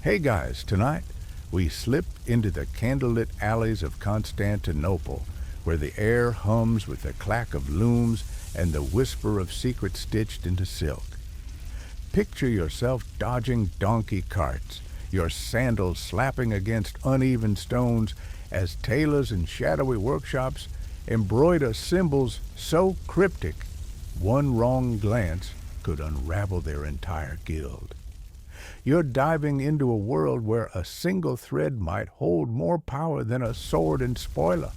Hey guys, tonight we slip into the candlelit alleys of Constantinople, where the air hums with the clack of looms and the whisper of secrets stitched into silk. Picture yourself dodging donkey carts, your sandals slapping against uneven stones as tailors in shadowy workshops embroider symbols so cryptic one wrong glance could unravel their entire guild. You're diving into a world where a single thread might hold more power than a sword and spoiler.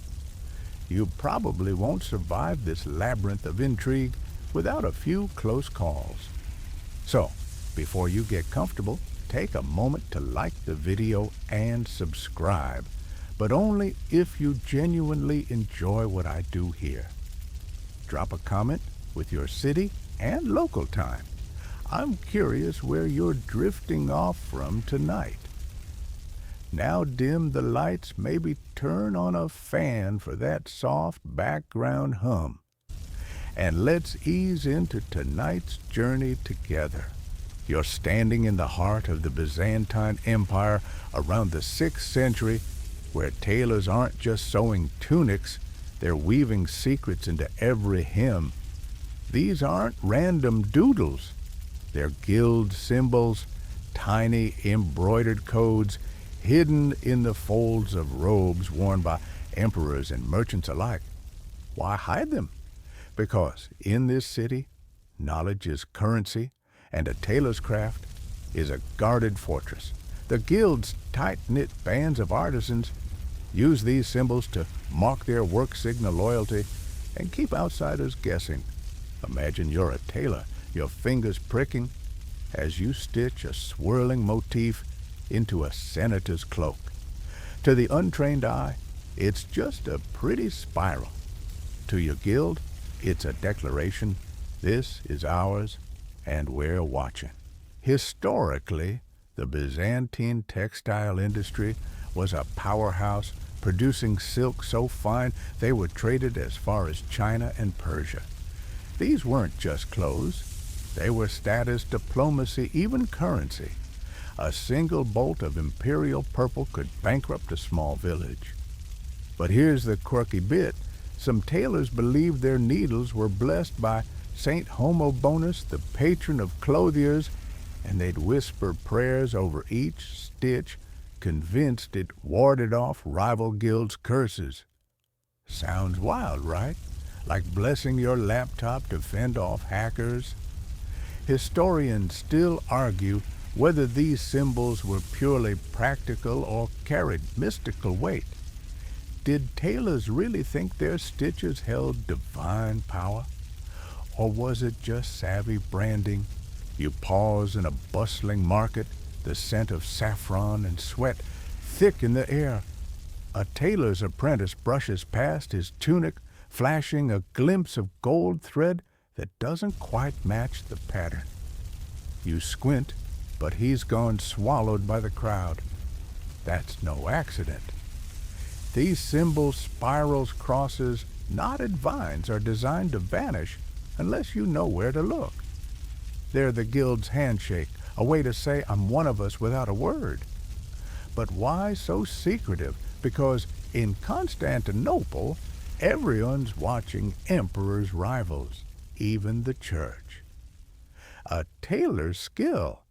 You probably won't survive this labyrinth of intrigue without a few close calls. So, before you get comfortable, take a moment to like the video and subscribe, but only if you genuinely enjoy what I do here. Drop a comment with your city and local time. I'm curious where you're drifting off from tonight. Now dim the lights, maybe turn on a fan for that soft background hum. And let's ease into tonight's journey together. You're standing in the heart of the Byzantine Empire around the 6th century, where tailors aren't just sewing tunics, they're weaving secrets into every hem. These aren't random doodles. They're guild symbols, tiny embroidered codes hidden in the folds of robes worn by emperors and merchants alike. Why hide them? Because in this city, knowledge is currency, and a tailor's craft is a guarded fortress. The guild's tight-knit bands of artisans use these symbols to mark their work signal loyalty and keep outsiders guessing. Imagine you're a tailor, your fingers pricking as you stitch a swirling motif into a senator's cloak. To the untrained eye, it's just a pretty spiral. To your guild, it's a declaration: this is ours, and we're watching. Historically, the Byzantine textile industry was a powerhouse, producing silk so fine they were traded as far as China and Persia. These weren't just clothes. They were status, diplomacy, even currency. A single bolt of imperial purple could bankrupt a small village. But here's the quirky bit. Some tailors believed their needles were blessed by Saint Homobonus, the patron of clothiers, and they'd whisper prayers over each stitch, convinced it warded off rival guilds' curses. Sounds wild, right? Like blessing your laptop to fend off hackers. Historians still argue whether these symbols were purely practical or carried mystical weight. Did tailors really think their stitches held divine power? Or was it just savvy branding? You pause in a bustling market, the scent of saffron and sweat thick in the air. A tailor's apprentice brushes past his tunic, flashing a glimpse of gold thread that doesn't quite match the pattern. You squint, but he's gone swallowed by the crowd. That's no accident. These symbols, spirals, crosses, knotted vines are designed to vanish unless you know where to look. They're the guild's handshake, a way to say I'm one of us without a word. But why so secretive? Because in Constantinople, everyone's watching emperor's rivals, even the church. A tailor's skill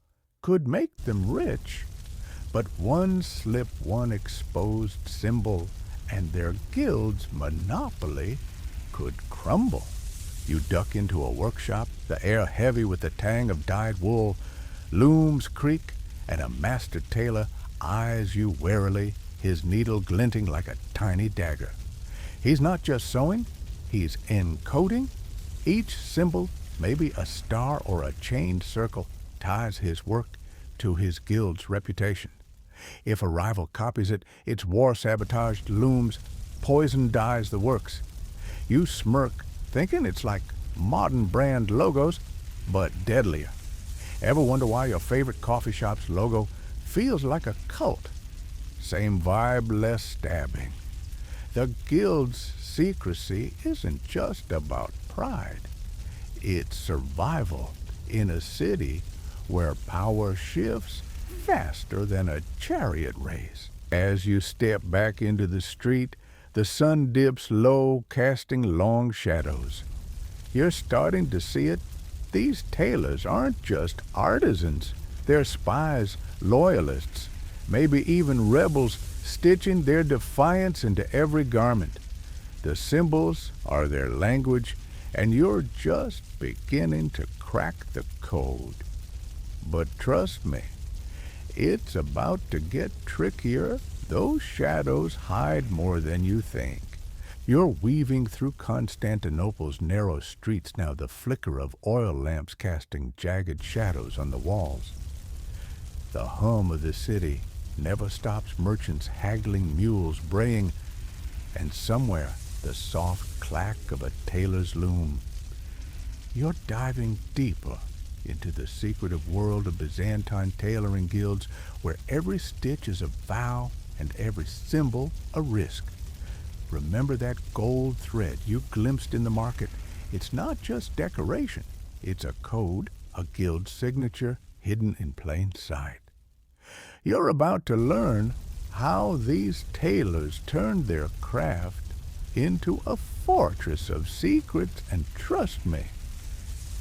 could make them rich, but one slip, one exposed symbol, and their guild's monopoly could crumble. You duck into a workshop, the air heavy with the tang of dyed wool, looms creak, and a master tailor eyes you warily, his needle glinting like a tiny dagger. He's not just sewing, he's encoding. Each symbol, maybe a star or a chained circle, ties his work to his guild's reputation. If a rival copies it, it's war-sabotaged looms, poison dyes the works. You smirk, thinking it's like modern brand logos, but deadlier. Ever wonder why your favorite coffee shop's logo feels like a cult? Same vibe, less stabbing. The guild's secrecy isn't just about pride. It's survival in a city where power shifts faster than a chariot race. As you step back into the street, the sun dips low, casting long shadows. You're starting to see it. These tailors aren't just artisans. They're spies, loyalists, maybe even rebels, stitching their defiance into every garment. The symbols are their language, and you're just beginning to crack the code. But trust me, it's about to get trickier. Those shadows hide more than you think. You're weaving through Constantinople's narrow streets now, the flicker of oil lamps casting jagged shadows on the walls. The hum of the city never stops, merchants haggling, mules braying, and somewhere the soft clack of a tailor's loom. You're diving deeper into the secretive world of Byzantine tailoring guilds, where every stitch is a vow and every symbol a risk. Remember that gold thread you glimpsed in the market? It's not just decoration. It's a code, a guild signature hidden in plain sight. You're about to learn how these tailors turned their craft into a fortress of secrets, and trust me,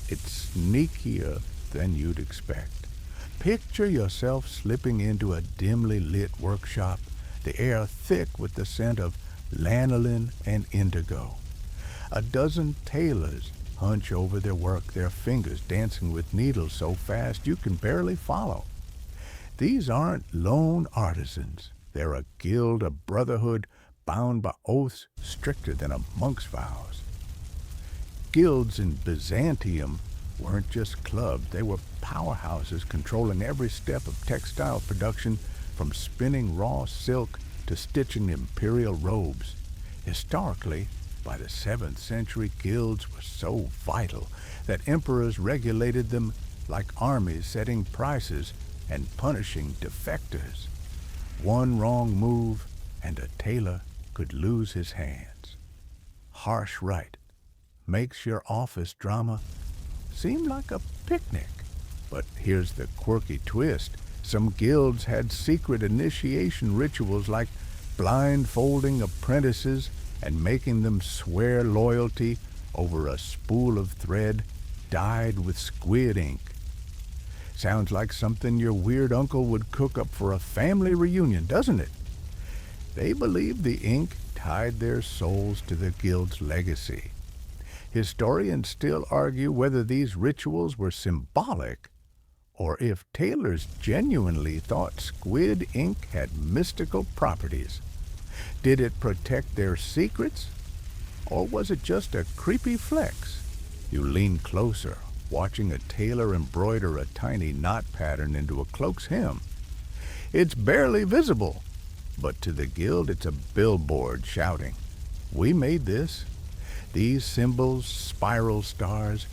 it's sneakier than you'd expect. Picture yourself slipping into a dimly lit workshop, the air thick with the scent of lanolin and indigo. A dozen tailors hunch over their work, their fingers dancing with needles so fast you can barely follow. These aren't lone artisans. They're a guild, a brotherhood, bound by oaths stricter than a monk's vows. Guilds in Byzantium weren't just clubs. They were powerhouses controlling every step of textile production, from spinning raw silk to stitching imperial robes. Historically, by the 7th century, guilds were so vital that emperors regulated them like armies, setting prices and punishing defectors. One wrong move and a tailor could lose his hands. Harsh right makes your office drama seem like a picnic. But here's the quirky twist. Some guilds had secret initiation rituals, like blindfolding apprentices and making them swear loyalty over a spool of thread dyed with squid ink. Sounds like something your weird uncle would cook up for a family reunion, doesn't it? They believed the ink tied their souls to the guild's legacy. Historians still argue whether these rituals were symbolic or if tailors genuinely thought squid ink had mystical properties. Did it protect their secrets, or was it just a creepy flex? You lean closer, watching a tailor embroider a tiny knot pattern into a cloak's hem. It's barely visible, but to the guild it's a billboard shouting, "We made this." These symbols, spiral stars,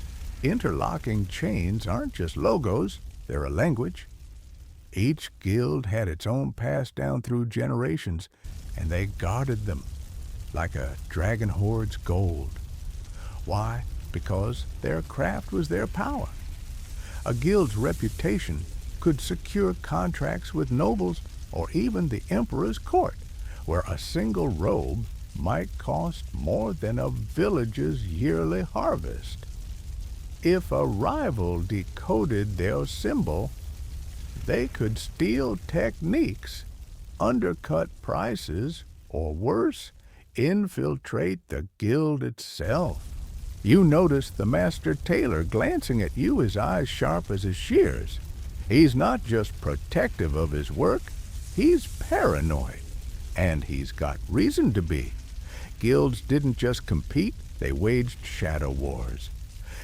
interlocking chains aren't just logos, they're a language. Each guild had its own passed down through generations, and they guarded them like a dragon hoards gold. Why? Because their craft was their power. A guild's reputation could secure contracts with nobles or even the emperor's court, where a single robe might cost more than a village's yearly harvest. If a rival decoded their symbol, they could steal techniques, undercut prices, or worse, infiltrate the guild itself. You notice the master tailor glancing at you, his eyes sharp as his shears. He's not just protective of his work, he's paranoid. And he's got reason to be. Guilds didn't just compete, they waged shadow wars.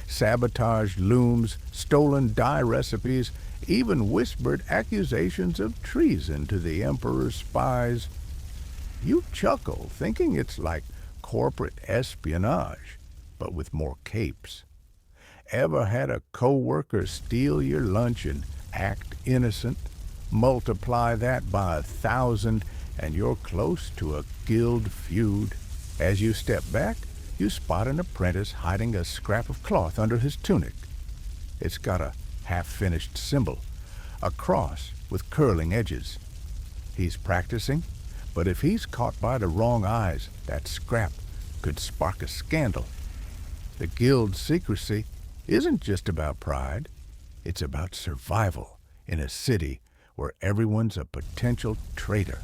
Sabotaged looms, stolen dye recipes, even whispered accusations of treason to the emperor's spies. You chuckle, thinking it's like corporate espionage, but with more capes. Ever had a co-worker steal your lunch and act innocent? Multiply that by 1,000 and you're close to a guild feud. As you step back, you spot an apprentice hiding a scrap of cloth under his tunic. It's got a half-finished symbol, a cross with curling edges. He's practicing, but if he's caught by the wrong eyes, that scrap could spark a scandal. The guild's secrecy isn't just about pride, it's about survival in a city where everyone's a potential traitor.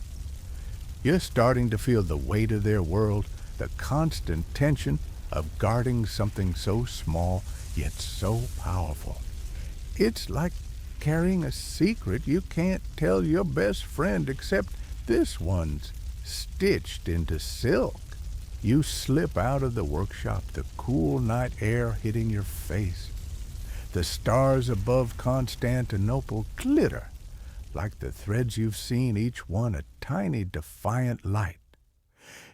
You're starting to feel the weight of their world, the constant tension of guarding something so small yet so powerful. It's like carrying a secret you can't tell your best friend, except this one's stitched into silk. You slip out of the workshop, the cool night air hitting your face. The stars above Constantinople glitter like the threads you've seen, each one a tiny defiant light.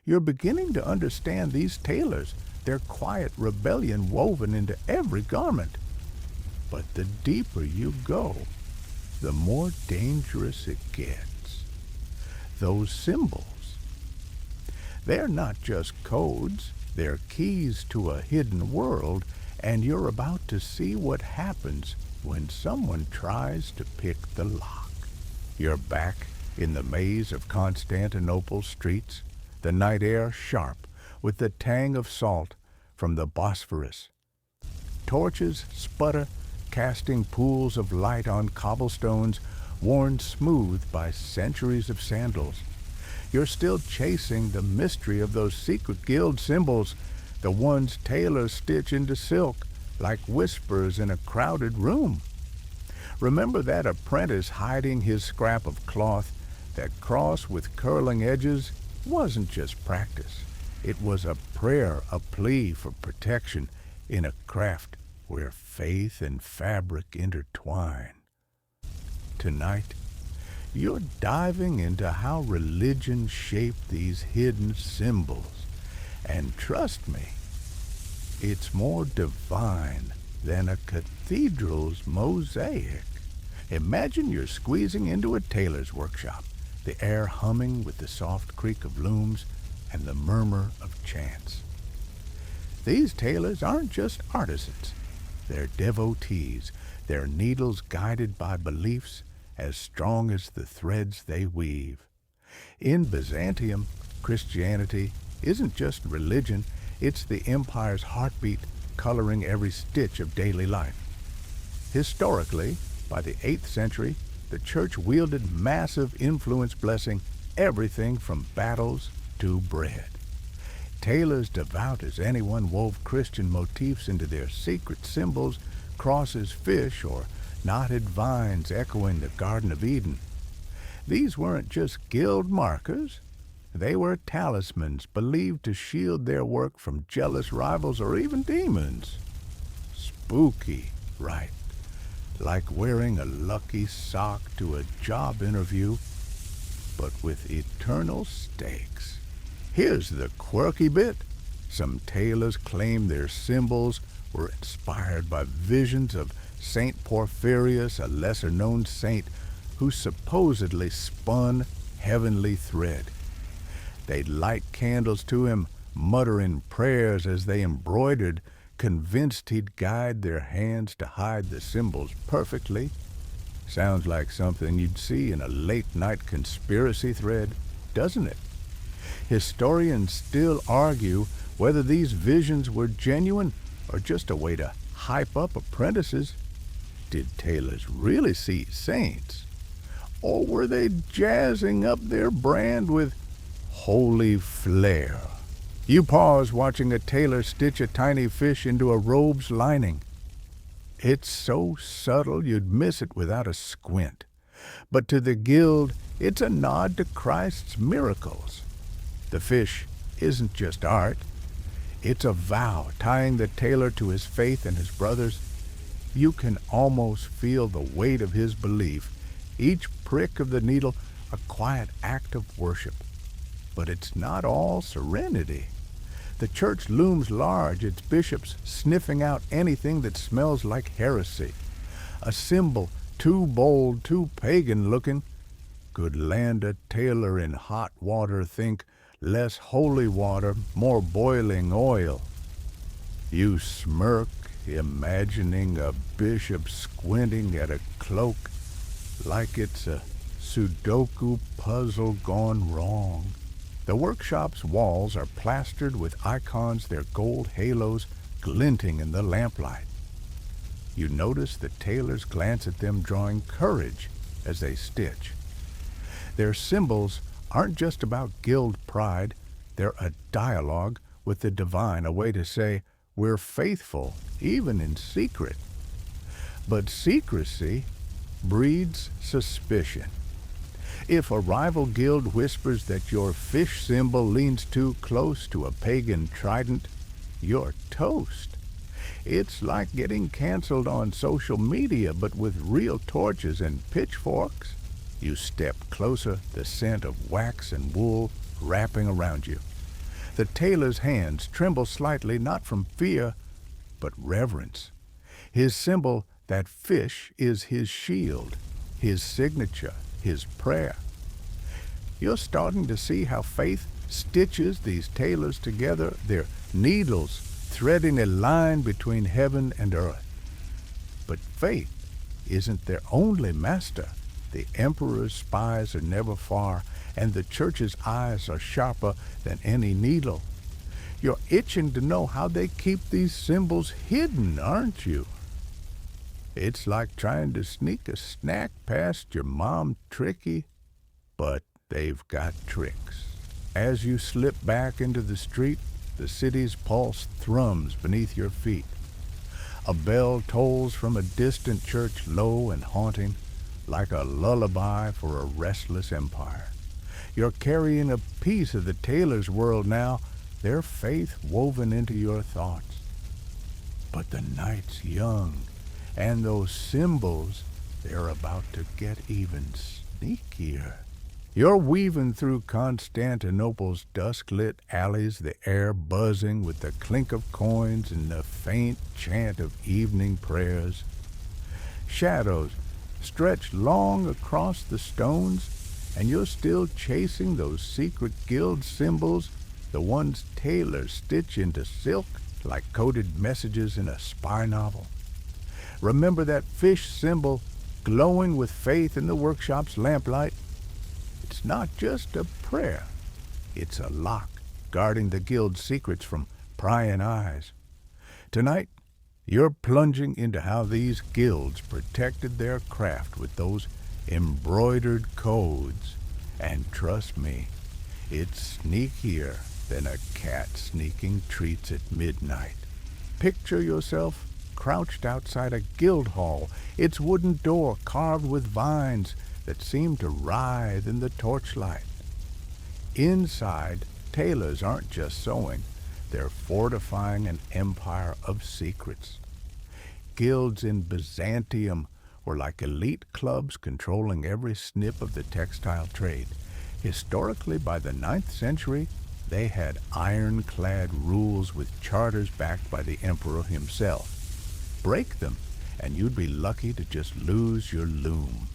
You're beginning to understand these tailors, their quiet rebellion woven into every garment. But the deeper you go, the more dangerous it gets. Those symbols, they're not just codes, they're keys to a hidden world, and you're about to see what happens when someone tries to pick the lock. You're back in the maze of Constantinople streets, the night air sharp with the tang of salt from the Bosphorus. Torches sputter, casting pools of light on cobblestones worn smooth by centuries of sandals. You're still chasing the mystery of those secret guild symbols, the ones tailors stitch into silk like whispers in a crowded room. Remember that apprentice hiding his scrap of cloth? That cross with curling edges wasn't just practice. It was a prayer, a plea for protection in a craft where faith and fabric intertwine. Tonight, you're diving into how religion shaped these hidden symbols. And trust me, it's more divine than a cathedral's mosaic. Imagine you're squeezing into a tailor's workshop, the air humming with the soft creak of looms and the murmur of chants. These tailors aren't just artisans. They're devotees, their needles guided by beliefs as strong as the threads they weave. In Byzantium, Christianity isn't just religion, it's the empire's heartbeat coloring every stitch of daily life. Historically, by the 8th century, the church wielded massive influence, blessing everything from battles to bread. Tailors devout as anyone wove Christian motifs into their secret symbols, crosses, fish, or knotted vines echoing the Garden of Eden. These weren't just guild markers. They were talismans believed to shield their work from jealous rivals or even demons. Spooky, right? Like wearing a lucky sock to a job interview, but with eternal stakes. Here's the quirky bit. Some tailors claim their symbols were inspired by visions of Saint Porphyrius, a lesser-known saint who supposedly spun heavenly thread. They'd light candles to him, muttering prayers as they embroidered, convinced he'd guide their hands to hide the symbols perfectly. Sounds like something you'd see in a late-night conspiracy thread, doesn't it? Historians still argue whether these visions were genuine or just a way to hype up apprentices. Did tailors really see saints? Or were they jazzing up their brand with holy flair? You pause watching a tailor stitch a tiny fish into a robe's lining. It's so subtle you'd miss it without a squint. But to the guild, it's a nod to Christ's miracles. The fish isn't just art. It's a vow tying the tailor to his faith and his brothers. You can almost feel the weight of his belief, each prick of the needle a quiet act of worship. But it's not all serenity. The church looms large, its bishops sniffing out anything that smells like heresy. A symbol too bold, too pagan-looking, could land a tailor in hot water, think less holy water, more boiling oil. You smirk, imagining a bishop squinting at a cloak, like it's a Sudoku puzzle gone wrong. The workshop's walls are plastered with icons, their gold halos glinting in the lamplight. You notice the tailors glance at them, drawing courage as they stitch. Their symbols aren't just about guild pride, they're a dialogue with the divine, a way to say, we're faithful, even in secret. But secrecy breeds suspicion. If a rival guild whispers that your fish symbol leans too close to a pagan trident, you're toast. It's like getting canceled on social media, but with real torches and pitchforks. You step closer, the scent of wax and wool wrapping around you. The tailor's hands tremble slightly, not from fear, but reverence. His symbol, that fish, is his shield, his signature, his prayer. You're starting to see how faith stitches these tailors together, their needles threading a line between heaven and earth. But faith isn't their only master. The emperor's spies are never far, and the church's eyes are sharper than any needle. You're itching to know how they keep these symbols hidden, aren't you? It's like trying to sneak a snack past your mom, tricky, but they've got tricks. As you slip back into the street, the city's pulse thrums beneath your feet. A bell tolls from a distant church, low and haunting, like a lullaby for a restless empire. You're carrying a piece of the tailor's world now, their faith woven into your thoughts. But the night's young, and those symbols, they're about to get even sneakier. You're weaving through Constantinople's dusk-lit alleys, the air buzzing with the clink of coins and the faint chant of evening prayers. Shadows stretch long across the stones, and you're still chasing those secret guild symbols, the ones tailors stitch into silk like coded messages in a spy novel. Remember that fish symbol glowing with faith in the workshop's lamplight? It's not just a prayer. It's a lock guarding the guild's secrets from prying eyes. Tonight, you're plunging into how these guilds protected their craft with those embroidered codes. And trust me, it's sneakier than a cat sneaking treats at midnight. Picture yourself crouched outside a guild hall, its wooden door carved with vines that seem to writhe in the torchlight. Inside, tailors aren't just sewing, they're fortifying an empire of secrets. Guilds in Byzantium were like elite clubs controlling every snip of the textile trade. Historically, by the 9th century, they had ironclad rules with charters backed by the emperor himself. Break them, and you'd be lucky to just lose your loom.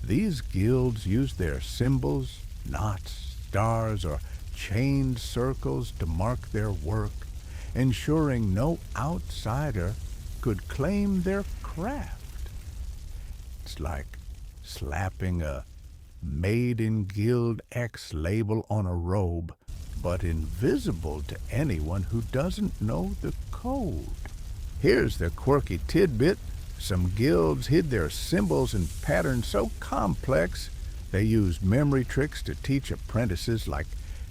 These guilds used their symbols, knots, stars, or chained circles to mark their work, ensuring no outsider could claim their craft. It's like slapping a Made in Guild X label on a robe, but invisible to anyone who doesn't know the code. Here's the quirky tidbit. Some guilds hid their symbols in patterns so complex they used memory tricks to teach apprentices, like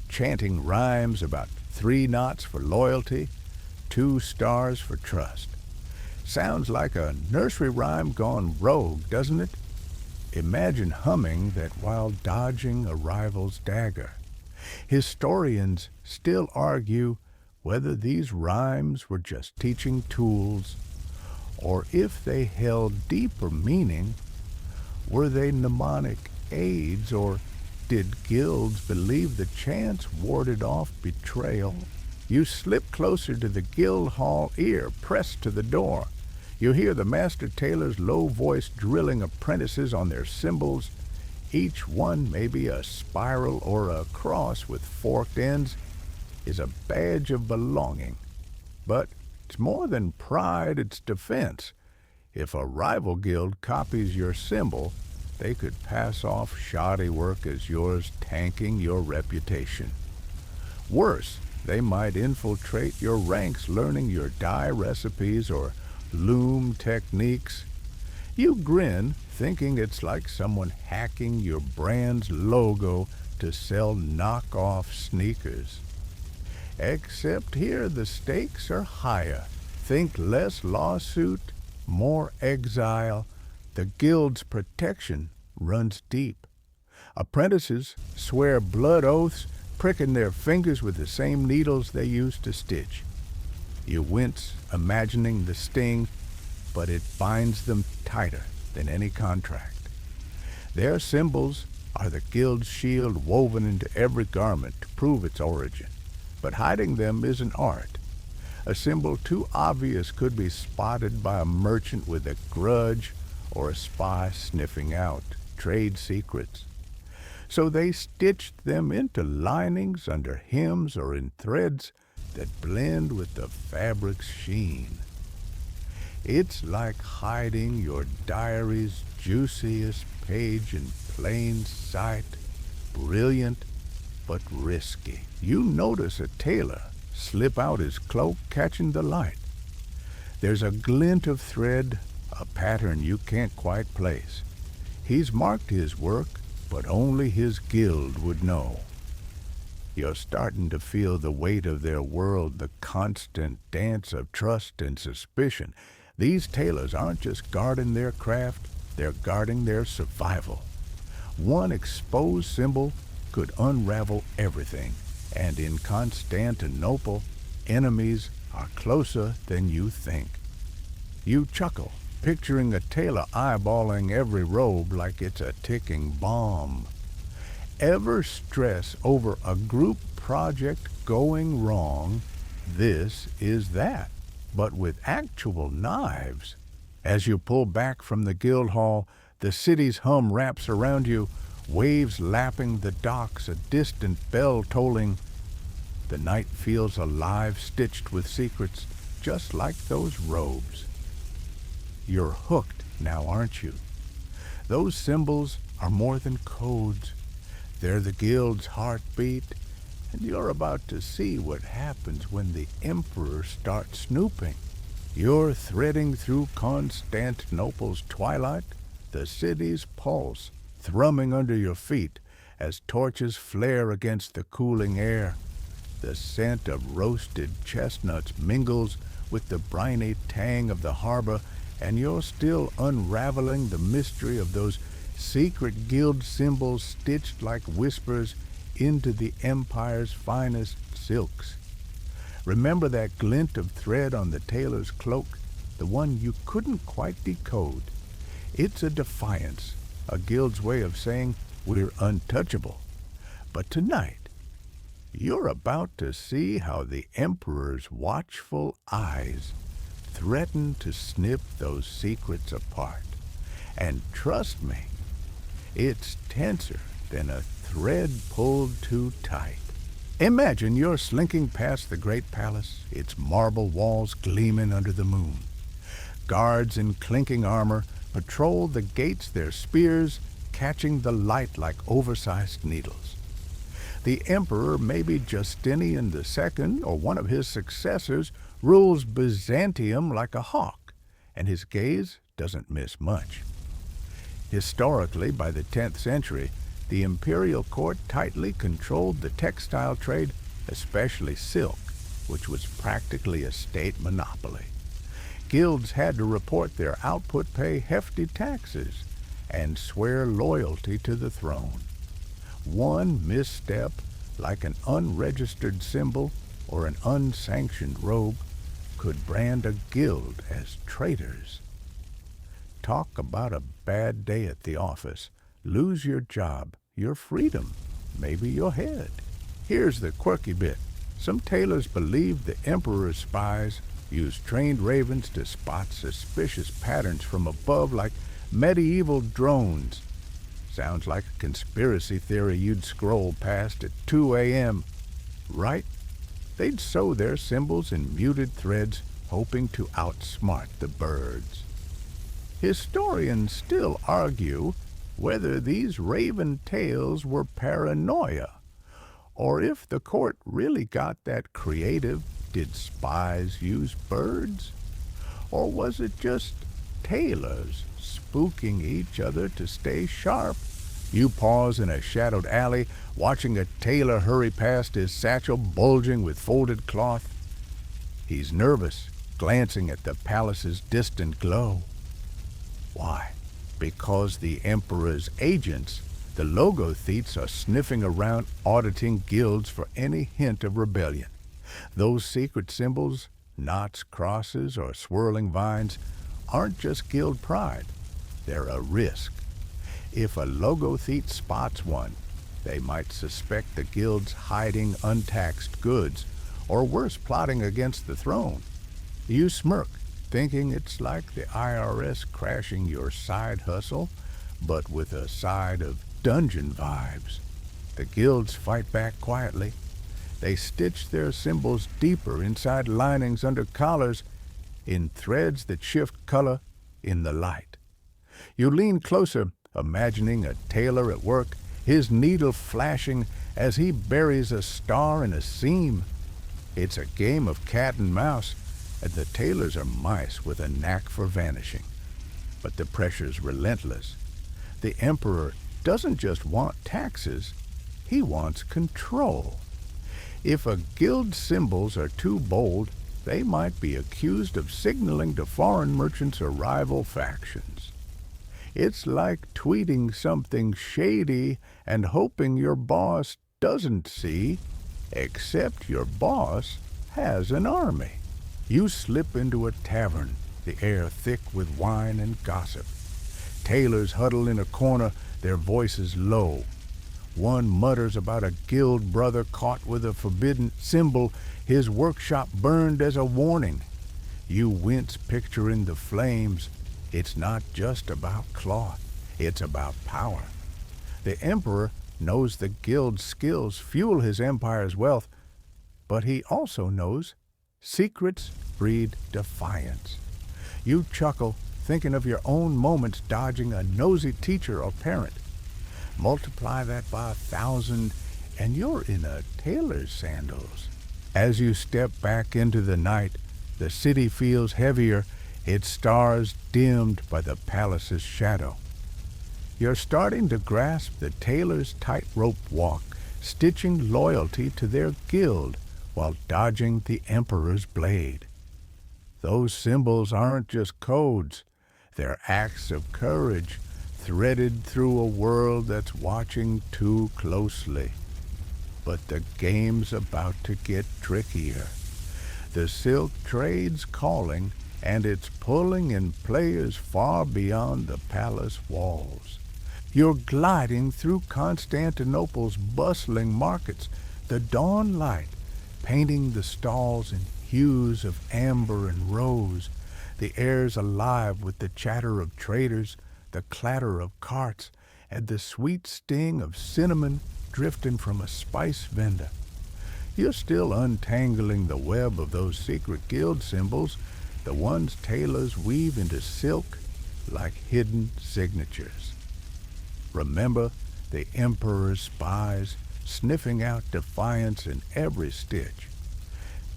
chanting rhymes about 3 knots for loyalty, 2 stars for trust. Sounds like a nursery rhyme gone rogue, doesn't it? Imagine humming that while dodging a rival's dagger. Historians still argue whether these rhymes were just teaching tools, or if they held deeper meaning. Were they mnemonic aids, or did guilds believe the chants warded off betrayal? You slip closer to the guild hall, ear pressed to the door. You hear the master tailor's low voice drilling apprentices on their symbols. Each one, maybe a spiral or a cross with forked ends, is a badge of belonging. But it's more than pride, it's defense. If a rival guild copies your symbol, they could pass off shoddy work as yours, tanking your reputation. Worse, they might infiltrate your ranks learning your dye recipes or loom techniques. You grin, thinking it's like someone hacking your brand's logo to sell knockoff sneakers. Except here the stakes are higher. Think less lawsuit, more exile. The guild's protection runs deep. Apprentices swear blood oaths, pricking their fingers with the same needles they used to stitch. You wince, imagining the sting, but it binds them tighter than any contract. Their symbols are the guild's shield woven into every garment to prove its origin, but hiding them is an art. A symbol too obvious could be spotted by a merchant with a grudge or a spy sniffing out trade secrets. So they stitched them into linings, under hems, or in threads that blend with the fabric's sheen. It's like hiding your diary's juiciest page in plain sight, brilliant but risky. You notice a tailor slip out his cloak, catching the light. There's a glint of thread, a pattern you can't quite place. He's marked his work, but only his guild would know. You're starting to feel the weight of their world, the constant dance of trust and suspicion. These tailors aren't just guarding their craft, they're guarding their survival. One exposed symbol could unravel everything, and in Constantinople, enemies are closer than you think. You chuckle, picturing a tailor eyeballing every robe like it's a ticking bomb. Ever stress over a group project going wrong? This is that, but with actual knives. As you pull back from the guild hall, the city's hum wraps around you, waves lapping the docks, a distant bell tolling. The night feels alive, stitched with secrets, just like those robes. You're hooked now, aren't you? Those symbols are more than codes. They're the guild's heartbeat, and you're about to see what happens when the emperor starts snooping. You're threading through Constantinople's twilight, the city's pulse thrumming under your feet as torches flare against the cooling air. The scent of roasted chestnuts mingles with the briny tang of the harbor, and you're still unraveling the mystery of those secret guild symbols stitched like whispers into the empire's finest silks. Remember that glint of thread on the tailor's cloak, the one you couldn't quite decode? It's a defiance, a guild's way of saying we're untouchable. But tonight, you're about to see how the emperor's watchful eyes threaten to snip those secrets apart. And trust me, it's tenser than a thread pulled too tight. Imagine you're slinking past the great palace, its marble walls gleaming under the moon. Guards in clinking armor patrol the gates, their spears catching the light like oversized needles. The emperor, maybe Justinian II or one of his successors, rules Byzantium like a hawk, and his gaze doesn't miss much. Historically, by the 10th century, the imperial court tightly controlled the textile trade, especially silk, which was practically a state monopoly. Guilds had to report their output, pay hefty taxes, and swear loyalty to the throne. One misstep, like an unregistered symbol or an unsanctioned robe, could brand a guild as traitors. Talk about a bad day at the office. Lose your job, your freedom, maybe your head. Here's the quirky bit. Some tailors believe the emperor's spies use trained ravens to spot suspicious patterns from above like medieval drones. Sounds like a conspiracy theory you'd scroll past at 2 a.m. Right? They'd sew their symbols in muted threads, hoping to outsmart the birds. Historians still argue whether these raven tales were paranoia, or if the court really got that creative. Did spies use birds? Or was it just tailors spooking each other to stay sharp? You pause in a shadowed alley, watching a tailor hurry past, his satchel bulging with folded cloth. He's nervous, glancing at the palace's distant glow. Why? Because the emperor's agents, the logothetes, are sniffing around, auditing guilds for any hint of rebellion. Those secret symbols, knots, crosses, or swirling vines, aren't just guild pride. They're a risk. If a logothete spots one, they might suspect the guild's hiding untaxed goods, or worse, plotting against the throne. You smirk, thinking it's like the IRS crashing your side hustle, but with a side of dungeon vibes. The guilds fight back quietly. They stitch their symbols deeper inside linings under collars, in threads that shift color in the light. You lean closer, imagining a tailor at work, his needle flashing as he buries a star in a seam. It's a game of cat and mouse, and the tailors are mice with a knack for vanishing. But the pressure's relentless. The emperor doesn't just want taxes, he wants control. If a guild's symbols are too bold, they might be accused of signaling to foreign merchants or rival factions. It's like tweeting something shady and hoping your boss doesn't see, except your boss has an army. You slip into a tavern, the air thick with wine and gossip. Tailors huddle in a corner, their voices low. One mutters about a guild brother caught with a forbidden symbol, his workshop burned as a warning. You wince picturing the flames. It's not just about cloth, it's about power. The emperor knows the guild's skills fuel his empire's wealth, but he also knows secrets breed defiance. You chuckle, thinking of your own moments dodging a nosy teacher or parent. Multiply that by 1,000, and you're in a tailor's sandals. As you step back into the night, the city feels heavier, its stars dimmed by the palace's shadow. You're starting to grasp the tailor's tightrope walk, stitching loyalty to their guild while dodging the emperor's blade. Those symbols aren't just codes, they're acts of courage, threaded through a world that's watching too closely. But the game's about to get trickier. The silk trade's calling, and it's pulling in players far beyond the palace walls. You're gliding through Constantinople's bustling markets, the dawn light painting the stalls in hues of amber and rose. The air's alive with the chatter of traders, the clatter of carts, and the sweet sting of cinnamon drifting from a spice vendor. You're still untangling the web of those secret guild symbols, the ones tailors weave into silk like hidden signatures. Remember the emperor's spies sniffing out defiance in every stitch.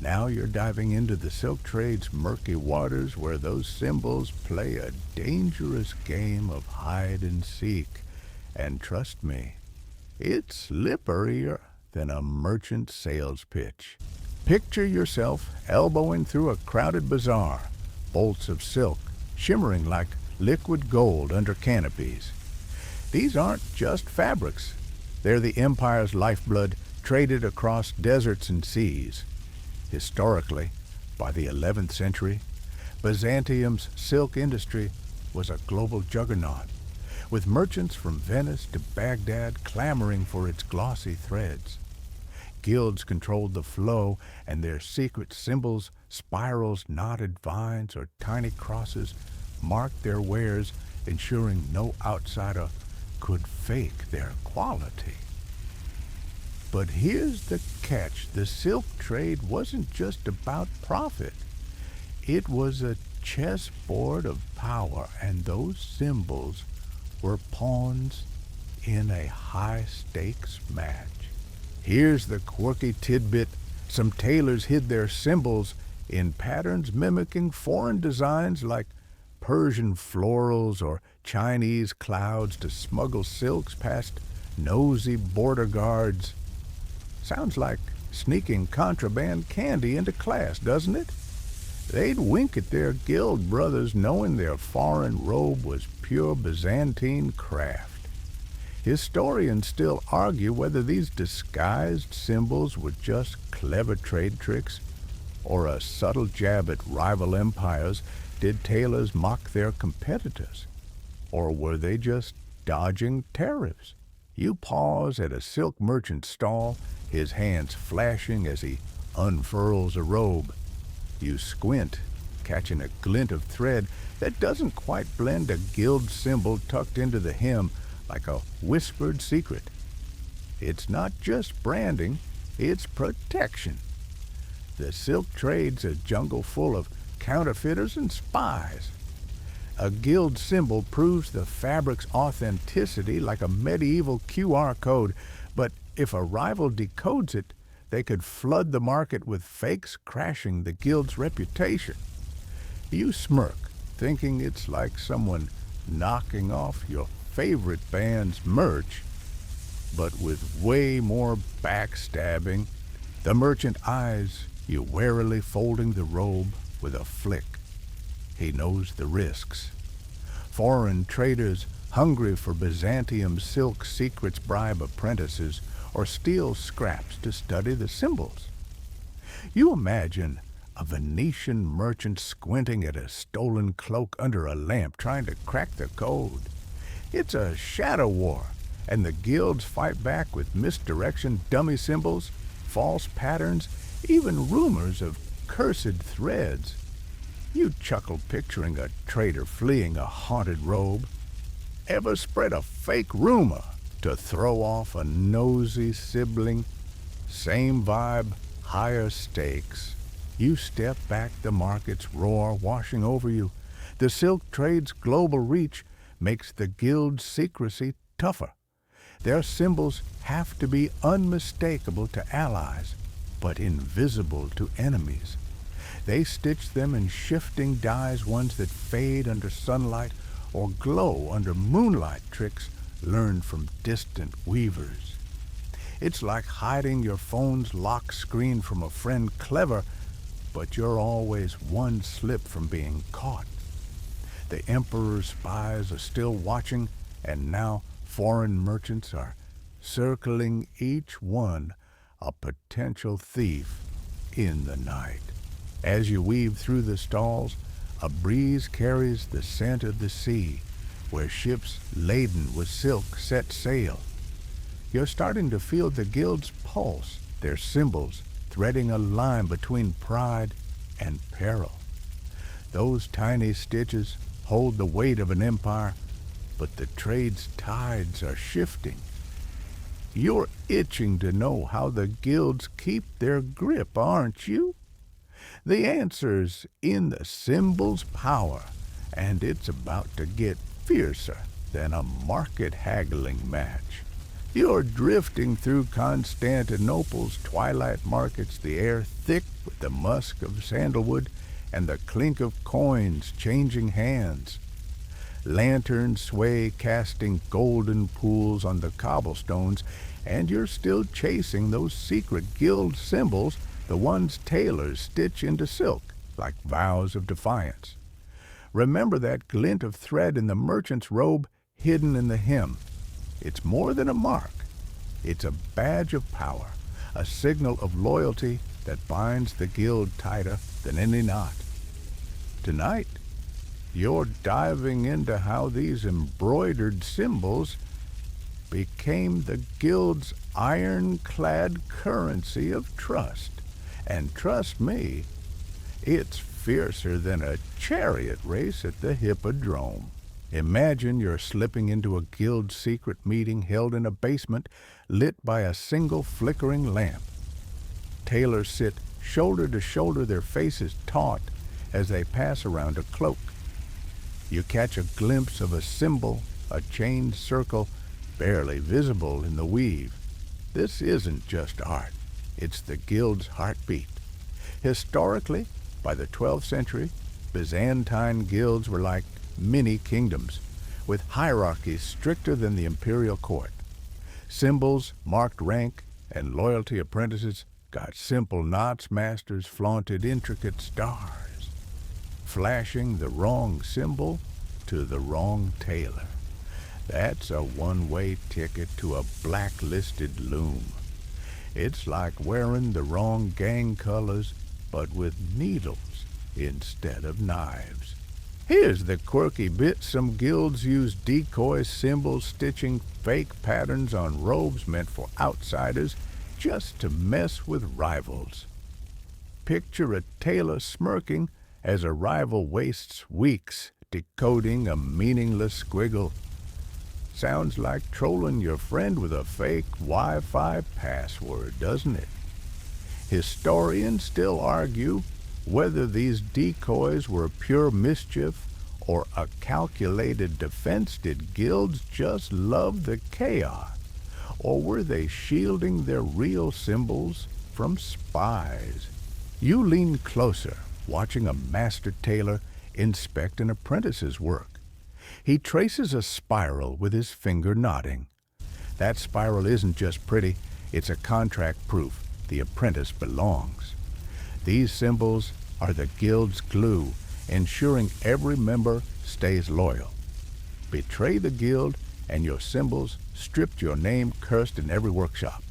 Now you're diving into the silk trade's murky waters where those symbols play a dangerous game of hide and seek. And trust me, it's slipperier than a merchant sales pitch. Picture yourself elbowing through a crowded bazaar, bolts of silk shimmering like liquid gold under canopies. These aren't just fabrics. They're the empire's lifeblood traded across deserts and seas. Historically, by the 11th century, Byzantium's silk industry was a global juggernaut, with merchants from Venice to Baghdad clamoring for its glossy threads. Guilds controlled the flow, and their secret symbols, spirals, knotted vines, or tiny crosses, marked their wares, ensuring no outsider could fake their quality. But here's the catch. The silk trade wasn't just about profit. It was a chessboard of power, and those symbols were pawns in a high-stakes match. Here's the quirky tidbit. Some tailors hid their symbols in patterns mimicking foreign designs like Persian florals or Chinese clouds to smuggle silks past nosy border guards. Sounds like sneaking contraband candy into class, doesn't it? They'd wink at their guild brothers knowing their foreign robe was pure Byzantine craft. Historians still argue whether these disguised symbols were just clever trade tricks or a subtle jab at rival empires. Did tailors mock their competitors? Or were they just dodging tariffs? You pause at a silk merchant's stall, his hands flashing as he unfurls a robe. You squint, catching a glint of thread that doesn't quite blend a guild symbol tucked into the hem like a whispered secret. It's not just branding, it's protection. The silk trade's a jungle full of counterfeiters and spies. A guild symbol proves the fabric's authenticity like a medieval QR code, but if a rival decodes it, they could flood the market with fakes, crashing the guild's reputation. You smirk, thinking it's like someone knocking off your favorite band's merch, but with way more backstabbing. The merchant eyes you warily folding the robe with a flick. He knows the risks. Foreign traders hungry for Byzantium silk secrets bribe apprentices or steal scraps to study the symbols. You imagine a Venetian merchant squinting at a stolen cloak under a lamp trying to crack the code. It's a shadow war, and the guilds fight back with misdirection, dummy symbols, false patterns, even rumors of cursed threads. You chuckle picturing a trader fleeing a haunted robe. Ever spread a fake rumor to throw off a nosy sibling? Same vibe, higher stakes. You step back, the market's roar washing over you. The silk trade's global reach makes the guild's secrecy tougher. Their symbols have to be unmistakable to allies, but invisible to enemies. They stitch them in shifting dyes, ones that fade under sunlight or glow under moonlight, tricks learned from distant weavers. It's like hiding your phone's lock screen from a friend, clever, but you're always one slip from being caught. The emperor's spies are still watching, and now foreign merchants are circling, each one a potential thief in the night. As you weave through the stalls, a breeze carries the scent of the sea, where ships laden with silk set sail. You're starting to feel the guild's pulse, their symbols threading a line between pride and peril. Those tiny stitches hold the weight of an empire, but the trade's tides are shifting. You're itching to know how the guilds keep their grip, aren't you? The answer's in the symbol's power, and it's about to get fiercer than a market haggling match. You're drifting through Constantinople's twilight markets, the air thick with the musk of sandalwood and the clink of coins changing hands. Lanterns sway, casting golden pools on the cobblestones, and you're still chasing those secret guild symbols, the ones tailors stitch into silk like vows of defiance. Remember that glint of thread in the merchant's robe hidden in the hem. It's more than a mark. It's a badge of power, a signal of loyalty that binds the guild tighter than any knot. Tonight, you're diving into how these embroidered symbols became the guild's ironclad currency of trust. And trust me, it's fiercer than a chariot race at the hippodrome. Imagine you're slipping into a guild secret meeting held in a basement lit by a single flickering lamp. Tailors sit shoulder to shoulder, their faces taut as they pass around a cloak. You catch a glimpse of a symbol a chained circle barely visible in the weave. This isn't just art, it's the guild's heartbeat. Historically, by the 12th century, Byzantine guilds were like mini kingdoms, with hierarchies stricter than the imperial court. Symbols marked rank, and loyalty apprentices got simple knots, masters flaunted intricate stars, flashing the wrong symbol to the wrong tailor. That's a one-way ticket to a blacklisted loom. It's like wearing the wrong gang colors, but with needles instead of knives. Here's the quirky bit. Some guilds use decoy symbols, stitching fake patterns on robes meant for outsiders just to mess with rivals. Picture a tailor smirking as a rival wastes weeks decoding a meaningless squiggle. Sounds like trolling your friend with a fake Wi-Fi password, doesn't it? Historians still argue whether these decoys were pure mischief or a calculated defense. Did guilds just love the chaos, or were they shielding their real symbols from spies? You lean closer, watching a master tailor inspect an apprentice's work. He traces a spiral with his finger nodding. That spiral isn't just pretty, it's a contract proof the apprentice belongs. These symbols are the guild's glue, ensuring every member stays loyal. Betray the guild and your symbols stripped, your name cursed in every workshop.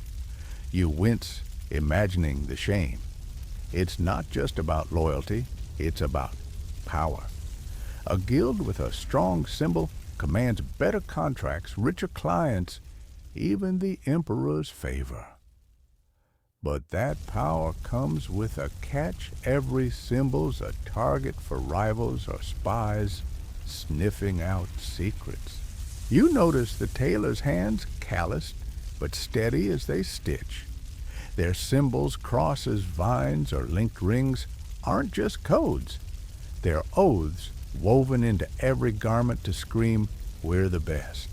You wince, imagining the shame. It's not just about loyalty, it's about power. A guild with a strong symbol commands better contracts, richer clients, even the emperor's favor. But that power comes with a catch. Every symbol's a target for rivals or spies sniffing out secrets. You notice the tailor's hands, calloused but steady as they stitch. Their symbols, crosses, vines, or linked rings, aren't just codes. They're oaths woven into every garment to scream, "We're the best."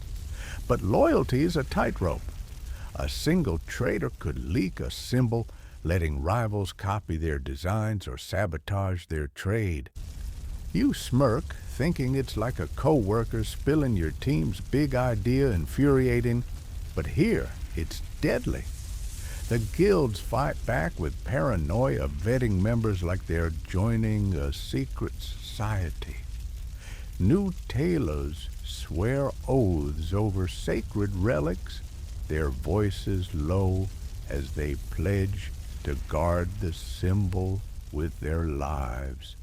But loyalty is a tightrope. A single traitor could leak a symbol, letting rivals copy their designs or sabotage their trade. You smirk, thinking it's like a co-worker spilling your team's big idea, infuriating. But here, it's deadly. The guilds fight back with paranoia, vetting members like they're joining a secret society. New tailors swear oaths over sacred relics, their voices low as they pledge to guard the symbol with their lives.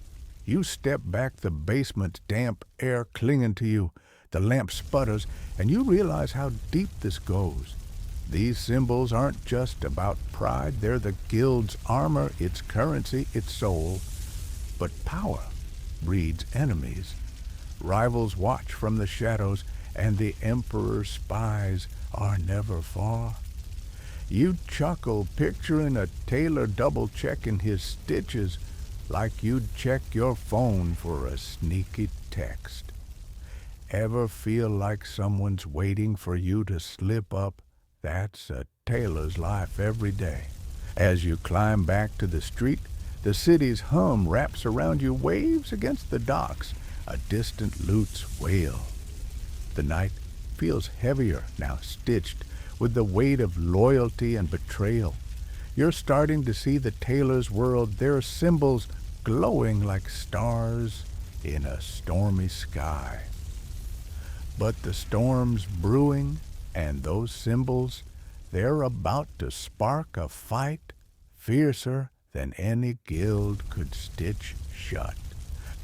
You step back, the basement's damp air clinging to you. The lamp sputters, and you realize how deep this goes. These symbols aren't just about pride, they're the guild's armor, its currency, its soul. But power breeds enemies. Rivals watch from the shadows, and the emperor's spies are never far. You chuckle, picturing a tailor double-checking his stitches like you'd check your phone for a sneaky text. Ever feel like someone's waiting for you to slip up? That's a tailor's life every day. As you climb back to the street, the city's hum wraps around you, waves against the docks, a distant lute's wail. The night feels heavier, now stitched with the weight of loyalty and betrayal. You're starting to see the tailor's world, their symbols glowing like stars in a stormy sky. But the storm's brewing, and those symbols, they're about to spark a fight fiercer than any guild could stitch shut.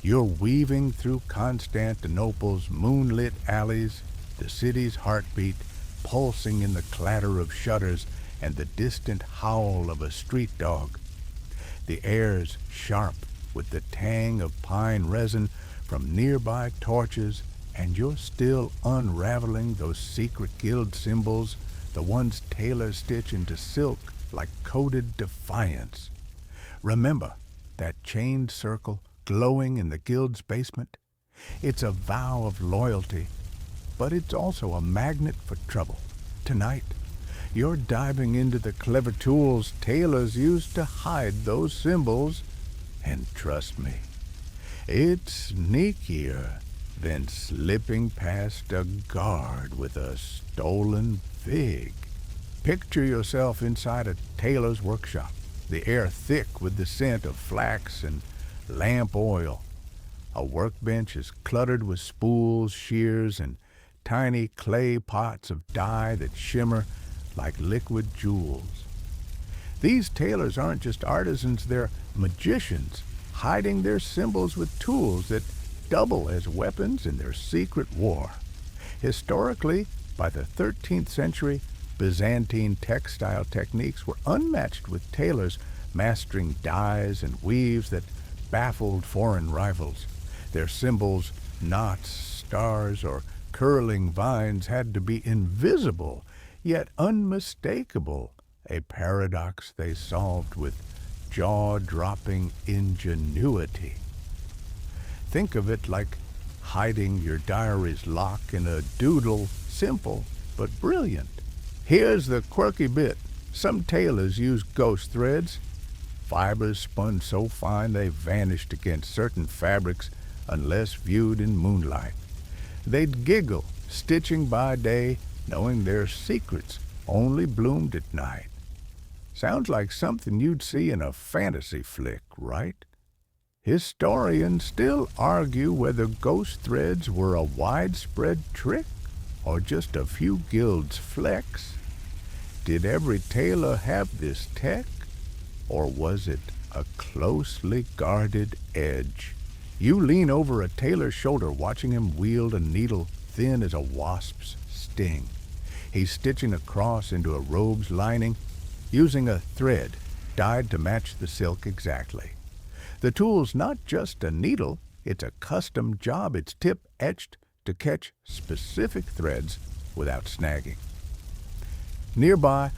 You're weaving through Constantinople's moonlit alleys, the city's heartbeat pulsing in the clatter of shutters and the distant howl of a street dog. The air's sharp with the tang of pine resin from nearby torches, and you're still unraveling those secret guild symbols, the ones tailors stitch into silk like coded defiance. Remember that chained circle glowing in the guild's basement? It's a vow of loyalty, but it's also a magnet for trouble. Tonight, you're diving into the clever tools tailors used to hide those symbols, and trust me, it's sneakier than slipping past a guard with a stolen fig. Picture yourself inside a tailor's workshop, the air thick with the scent of flax and lamp oil. A workbench is cluttered with spools, shears, and tiny clay pots of dye that shimmer like liquid jewels. These tailors aren't just artisans, they're magicians, hiding their symbols with tools that double as weapons in their secret war. Historically, by the 13th century, Byzantine textile techniques were unmatched, with tailors mastering dyes and weaves that baffled foreign rivals. Their symbols, knots, stars, or curling vines, had to be invisible, yet unmistakable, a paradox they solved with jaw-dropping ingenuity. Think of it like hiding your diary's lock in a doodle, simple but brilliant. Here's the quirky bit. Some tailors use ghost threads, fibers spun so fine they vanished against certain fabrics unless viewed in moonlight. They'd giggle, stitching by day, knowing their secrets only bloomed at night. Sounds like something you'd see in a fantasy flick, right? Historians still argue whether ghost threads were a widespread trick or just a few guilds' flex. Did every tailor have this tech, or was it a closely guarded edge? You lean over a tailor's shoulder watching him wield a needle thin as a wasp's sting. He's stitching a cross into a robe's lining, using a thread dyed to match the silk exactly. The tool's not just a needle, it's a custom job, its tip etched to catch specific threads without snagging. Nearby,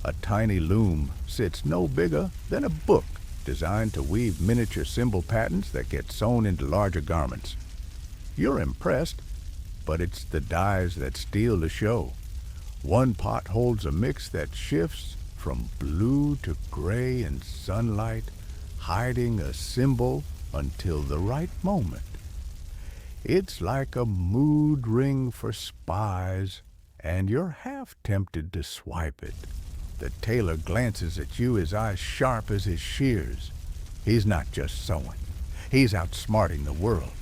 a tiny loom sits no bigger than a book designed to weave miniature symbol patterns that get sewn into larger garments. You're impressed, but it's the dyes that steal the show. One pot holds a mix that shifts from blue to gray in sunlight, hiding a symbol until the right moment. It's like a mood ring for spies, and you're half tempted to swipe it. The tailor glances at you, his eyes sharp as his shears. He's not just sewing. He's outsmarting the world.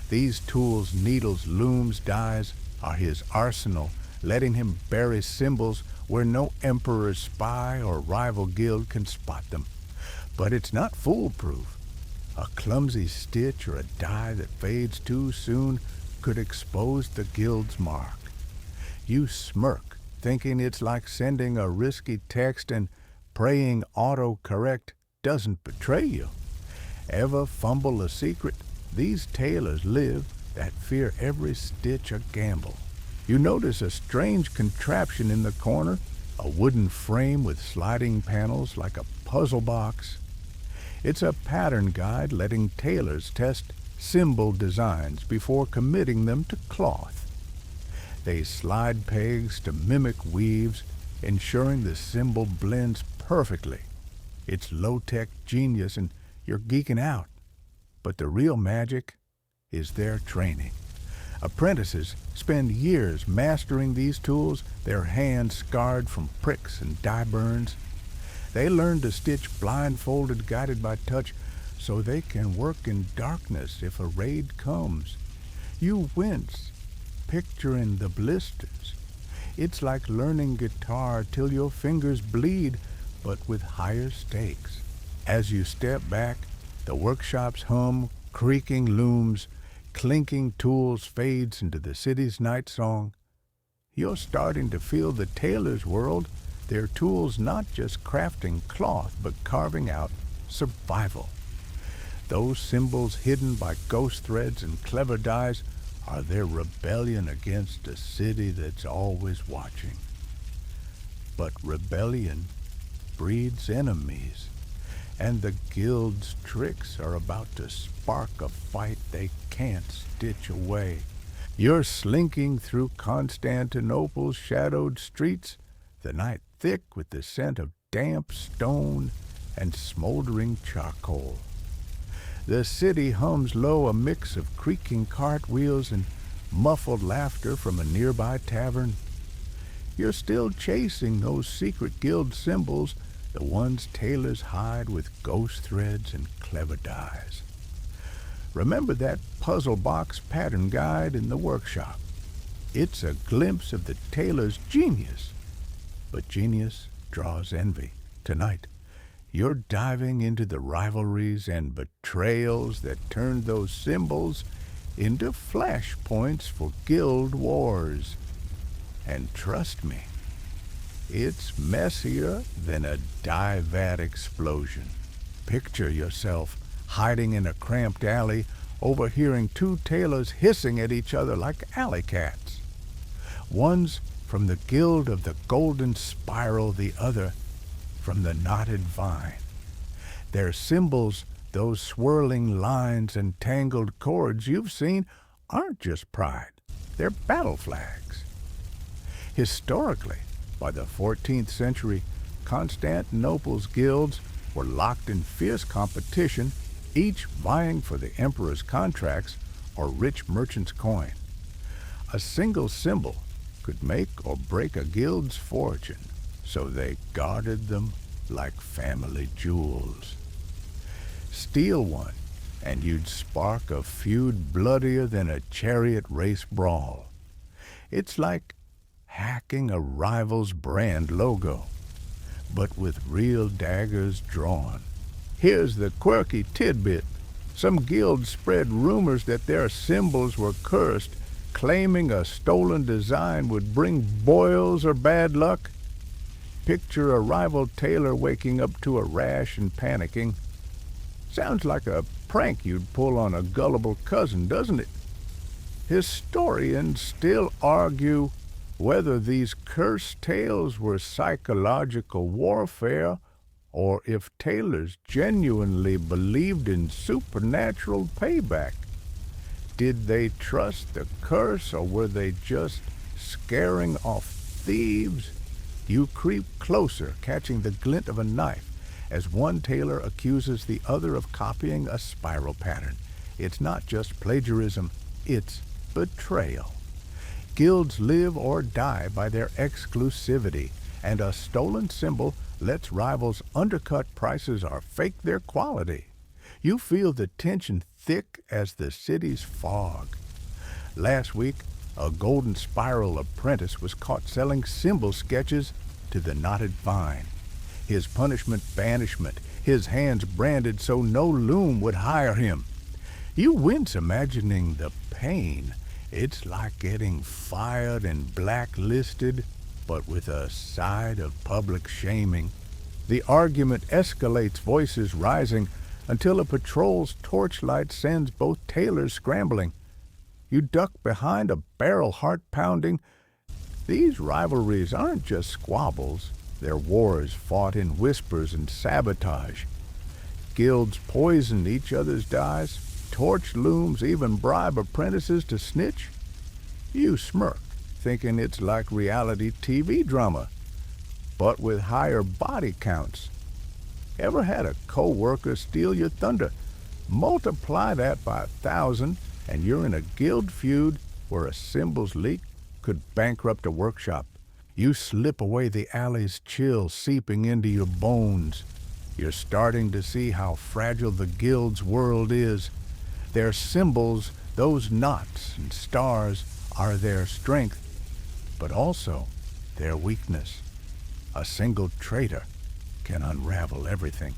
These tools, needles, looms, dyes are his arsenal, letting him bury symbols where no emperor's spy or rival guild can spot them. But it's not foolproof. A clumsy stitch or a dye that fades too soon could expose the guild's mark. You smirk, thinking it's like sending a risky text and praying autocorrect doesn't betray you. Ever fumble a secret? These tailors live that fear every stitch a gamble. You notice a strange contraption in the corner, a wooden frame with sliding panels like a puzzle box. It's a pattern guide letting tailors test symbol designs before committing them to cloth. They slide pegs to mimic weaves, ensuring the symbol blends perfectly. It's low-tech genius and you're geeking out. But the real magic is their training. Apprentices spend years mastering these tools, their hands scarred from pricks and dye burns. They learn to stitch blindfolded, guided by touch, so they can work in darkness if a raid comes. You wince, picturing the blisters. It's like learning guitar till your fingers bleed, but with higher stakes. As you step back, the workshop's hum, creaking looms, clinking tools fades into the city's night song. You're starting to feel the tailor's world, their tools not just crafting cloth, but carving out survival. Those symbols hidden by ghost threads and clever dyes are their rebellion against a city that's always watching. But rebellion breeds enemies, and the guild's tricks are about to spark a fight they can't stitch away. You're slinking through Constantinople's shadowed streets, the night thick with the scent of damp stone and smoldering charcoal. The city hums low, a mix of creaking cartwheels and muffled laughter from a nearby tavern. You're still chasing those secret guild symbols, the ones tailors hide with ghost threads and clever dyes. Remember that puzzle box pattern guide in the workshop? It's a glimpse of the tailor's genius. But genius draws envy. Tonight, you're diving into the rivalries and betrayals that turned those symbols into flashpoints for guild wars. And trust me, it's messier than a dye vat explosion. Picture yourself hiding in a cramped alley, overhearing two tailors hissing at each other like alley cats. One's from the Guild of the Golden Spiral, the other from the Knotted Vine. Their symbols, those swirling lines and tangled cords you've seen, aren't just pride. They're battle flags. Historically, by the 14th century, Constantinople's guilds were locked in fierce competition, each vying for the emperor's contracts or rich merchant's coin. A single symbol could make or break a guild's fortune, so they guarded them like family jewels. Steal one, and you'd spark a feud bloodier than a chariot race brawl. It's like hacking a rival's brand logo, but with real daggers drawn. Here's the quirky tidbit. Some guilds spread rumors that their symbols were cursed, claiming a stolen design would bring boils or bad luck. Picture a rival tailor waking up to a rash and panicking. Sounds like a prank you'd pull on a gullible cousin, doesn't it? Historians still argue whether these cursed tales were psychological warfare or if tailors genuinely believed in supernatural payback. Did they trust the curse, or were they just scaring off thieves? You creep closer, catching the glint of a knife, as one tailor accuses the other of copying a spiral pattern. It's not just plagiarism, it's betrayal. Guilds live or die by their exclusivity, and a stolen symbol lets rivals undercut prices or fake their quality. You feel the tension thick as the city's fog. Last week, a golden spiral apprentice was caught selling symbol sketches to the Knotted Vine. His punishment, banishment, his hands branded so no loom would hire him. You wince imagining the pain. It's like getting fired and blacklisted, but with a side of public shaming. The argument escalates, voices rising, until a patrol's torchlight sends both tailors scrambling. You duck behind a barrel, heart pounding. These rivalries aren't just squabbles. They're wars fought in whispers and sabotage. Guilds poison each other's dyes. Torch looms even bribe apprentices to snitch. You smirk, thinking it's like reality TV drama, but with higher body counts. Ever had a co-worker steal your thunder? Multiply that by 1,000, and you're in a guild feud where a symbol's leak could bankrupt a workshop. You slip away, the alley's chill seeping into your bones. You're starting to see how fragile the guild's world is. Their symbols, those knots and stars, are their strength, but also their weakness. A single traitor can unravel everything.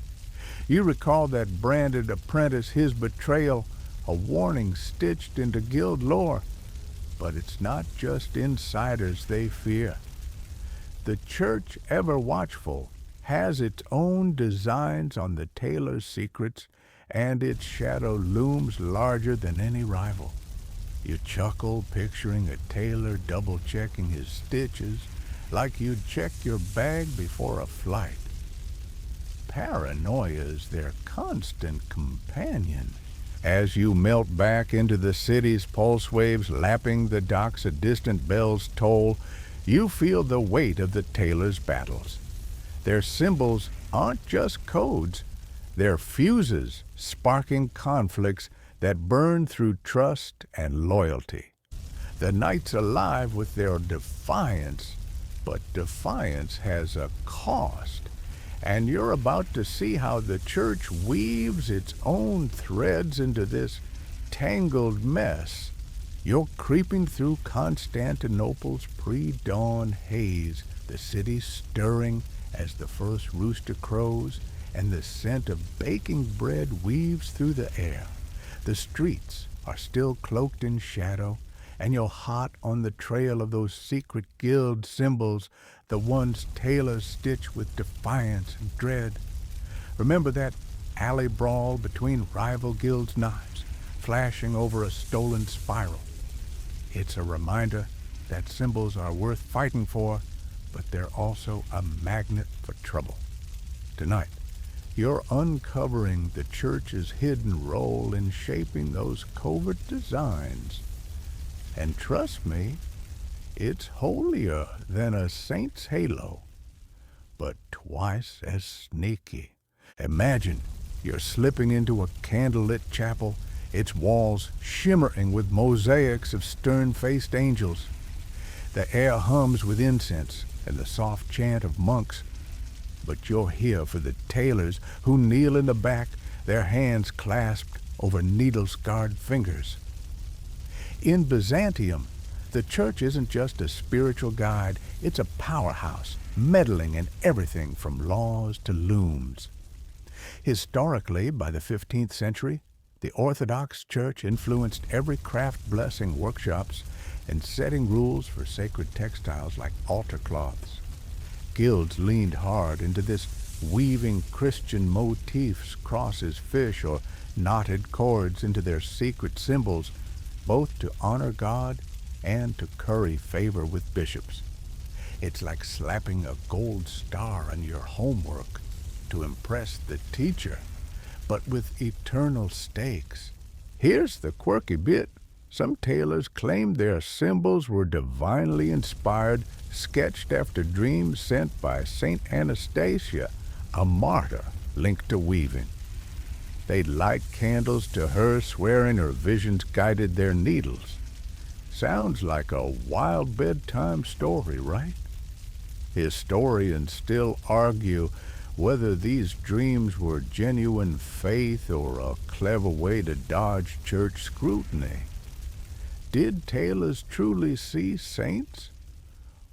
You recall that branded apprentice, his betrayal, a warning stitched into guild lore. But it's not just insiders they fear. The church, ever watchful, has its own designs on the tailor's secrets, and its shadow looms larger than any rival. You chuckle, picturing a tailor double-checking his stitches, like you'd check your bag before a flight. Paranoia is their constant companion. As you melt back into the city's pulse waves lapping the docks, a distant bells toll, you feel the weight of the tailors' battles. Their symbols aren't just codes, they're fuses sparking conflicts that burn through trust and loyalty. The night's alive with their defiance, but defiance has a cost. And you're about to see how the church weaves its own threads into this tangled mess. You're creeping through Constantinople's pre-dawn haze, the city stirring as the first rooster crows, and the scent of baking bread weaves through the air. The streets are still cloaked in shadow, and you're hot on the trail of those secret guild symbols, the ones tailors stitch with defiance and dread. Remember that alley brawl between rival guilds' knives, flashing over a stolen spiral? It's a reminder that symbols are worth fighting for, but they're also a magnet for trouble. Tonight, you're uncovering the church's hidden role in shaping those covert designs. And trust me, it's holier than a saint's halo, but twice as sneaky. Imagine you're slipping into a candlelit chapel, its walls shimmering with mosaics of stern-faced angels. The air hums with incense and the soft chant of monks, but you're here for the tailors who kneel in the back, their hands clasped over needle-scarred fingers. In Byzantium, the church isn't just a spiritual guide, it's a powerhouse, meddling in everything from laws to looms. Historically, by the 15th century, the Orthodox Church influenced every craft blessing workshops and setting rules for sacred textiles like altar cloths. Guilds leaned hard into this, weaving Christian motifs, crosses, fish, or knotted cords into their secret symbols, both to honor God and to curry favor with bishops. It's like slapping a gold star on your homework to impress the teacher, but with eternal stakes. Here's the quirky bit. Some tailors claimed their symbols were divinely inspired, sketched after dreams sent by Saint Anastasia, a martyr linked to weaving. They'd light candles to her, swearing her visions guided their needles. Sounds like a wild bedtime story, right? Historians still argue whether these dreams were genuine faith or a clever way to dodge church scrutiny. Did tailors truly see saints?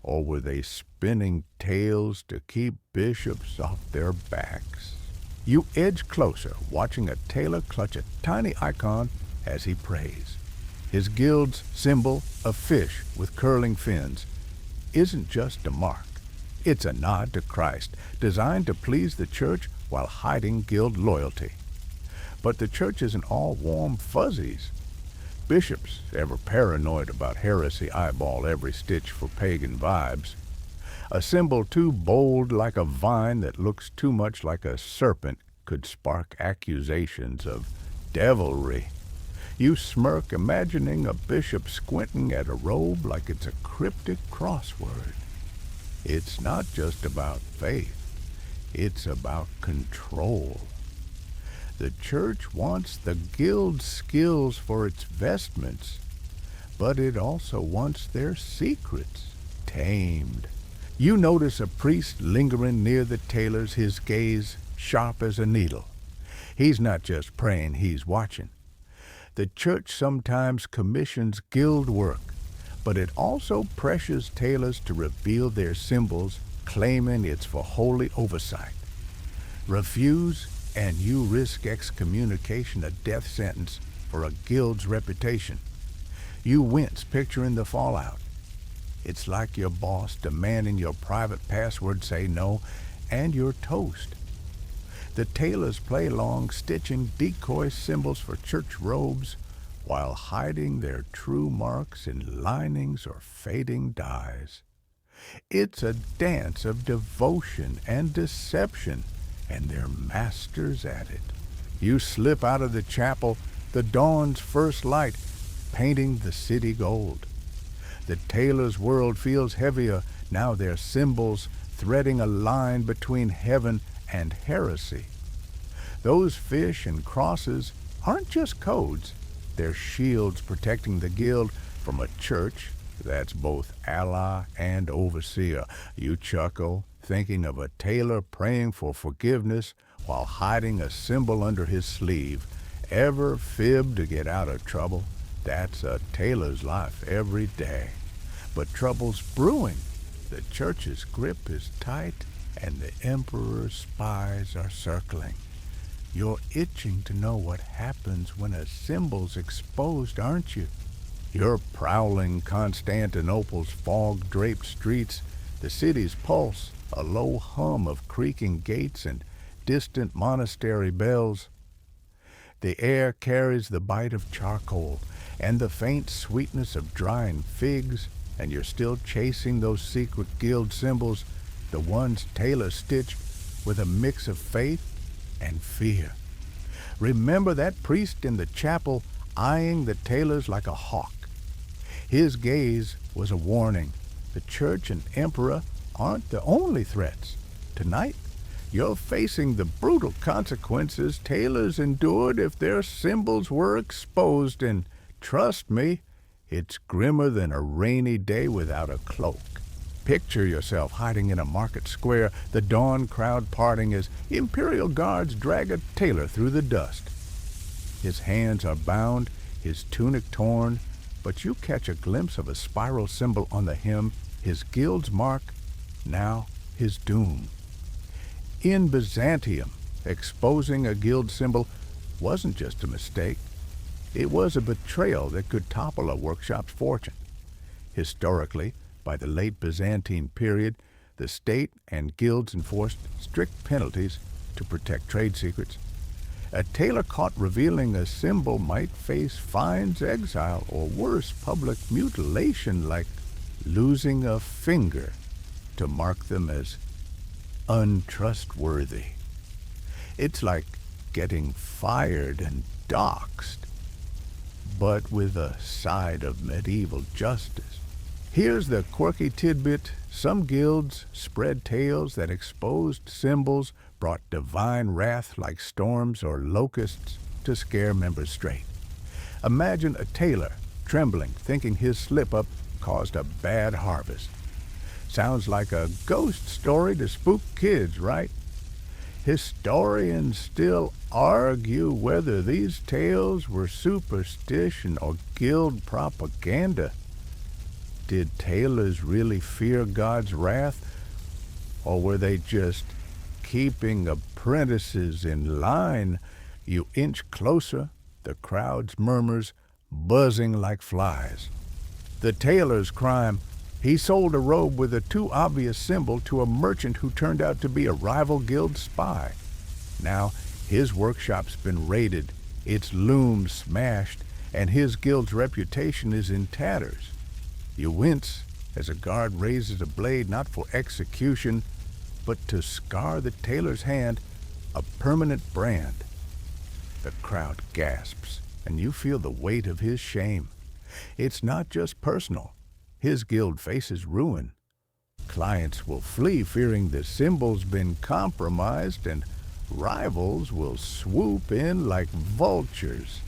Or were they spinning tales to keep bishops off their backs? You edge closer, watching a tailor clutch a tiny icon as he prays. His guild's symbol, a fish with curling fins, isn't just a mark. It's a nod to Christ, designed to please the church while hiding guild loyalty. But the church isn't all warm fuzzies. Bishops, ever paranoid about heresy, eyeball every stitch for pagan vibes. A symbol too bold like a vine that looks too much like a serpent could spark accusations of devilry. You smirk, imagining a bishop squinting at a robe like it's a cryptic crossword. It's not just about faith, it's about control. The church wants the guild skills for its vestments, but it also wants their secrets tamed. You notice a priest lingering near the tailors, his gaze sharp as a needle. He's not just praying, he's watching. The church sometimes commissions guild work, but it also pressures tailors to reveal their symbols, claiming it's for holy oversight. Refuse, and you risk excommunication, a death sentence for a guild's reputation. You wince, picturing the fallout. It's like your boss demanding your private password say no, and you're toast. The tailors play along, stitching decoy symbols for church robes, while hiding their true marks in linings or fading dyes. It's a dance of devotion and deception, and they're masters at it. You slip out of the chapel, the dawn's first light, painting the city gold. The tailor's world feels heavier now, their symbols threading a line between heaven and heresy. Those fish and crosses aren't just codes, they're shields protecting the guild from a church that's both ally and overseer. You chuckle, thinking of a tailor praying for forgiveness while hiding a symbol under his sleeve. Ever fib to get out of trouble? That's a tailor's life every day. But trouble's brewing. The church's grip is tight, and the emperor's spies are circling. You're itching to know what happens when a symbol's exposed, aren't you? You're prowling Constantinople's fog-draped streets, the city's pulse, a low hum of creaking gates and distant monastery bells. The air carries the bite of charcoal and the faint sweetness of drying figs, and you're still chasing those secret guild symbols, the ones Taylor stitched with a mix of faith and fear. Remember that priest in the chapel eyeing the tailors like a hawk? His gaze was a warning. The church and emperor aren't the only threats. Tonight, you're facing the brutal consequences tailors endured if their symbols were exposed, and trust me, it's grimmer than a rainy day without a cloak. Picture yourself hiding in a market square, the dawn crowd parting as imperial guards drag a tailor through the dust. His hands are bound, his tunic torn, but you catch a glimpse of a spiral symbol on the hem, his guild's mark, now his doom. In Byzantium, exposing a guild symbol wasn't just a mistake. It was a betrayal that could topple a workshop's fortune. Historically, by the late Byzantine period, the state and guilds enforced strict penalties to protect trade secrets. A tailor caught revealing a symbol might face fines, exile, or worse, public mutilation, like losing a finger to mark them as untrustworthy. It's like getting fired and doxxed, but with a side of medieval justice. Here's the quirky tidbit. Some guilds spread tales that exposed symbols brought divine wrath like storms or locusts to scare members straight. Imagine a tailor trembling, thinking his slip-up caused a bad harvest. Sounds like a ghost story to spook kids, right? Historians still argue whether these tales were superstition or guild propaganda. Did tailors really fear God's wrath, or were they just keeping apprentices in line? You inch closer, the crowd's murmurs buzzing like flies. The tailor's crime: he sold a robe with a too obvious symbol to a merchant who turned out to be a rival guild spy. Now his workshop's been raided, its loom smashed, and his guild's reputation is in tatters. You wince as a guard raises a blade not for execution, but to scar the tailor's hand, a permanent brand. The crowd gasps, and you feel the weight of his shame. It's not just personal. His guild faces ruin. Clients will flee fearing the symbol's been compromised, and rivals will swoop in like vultures.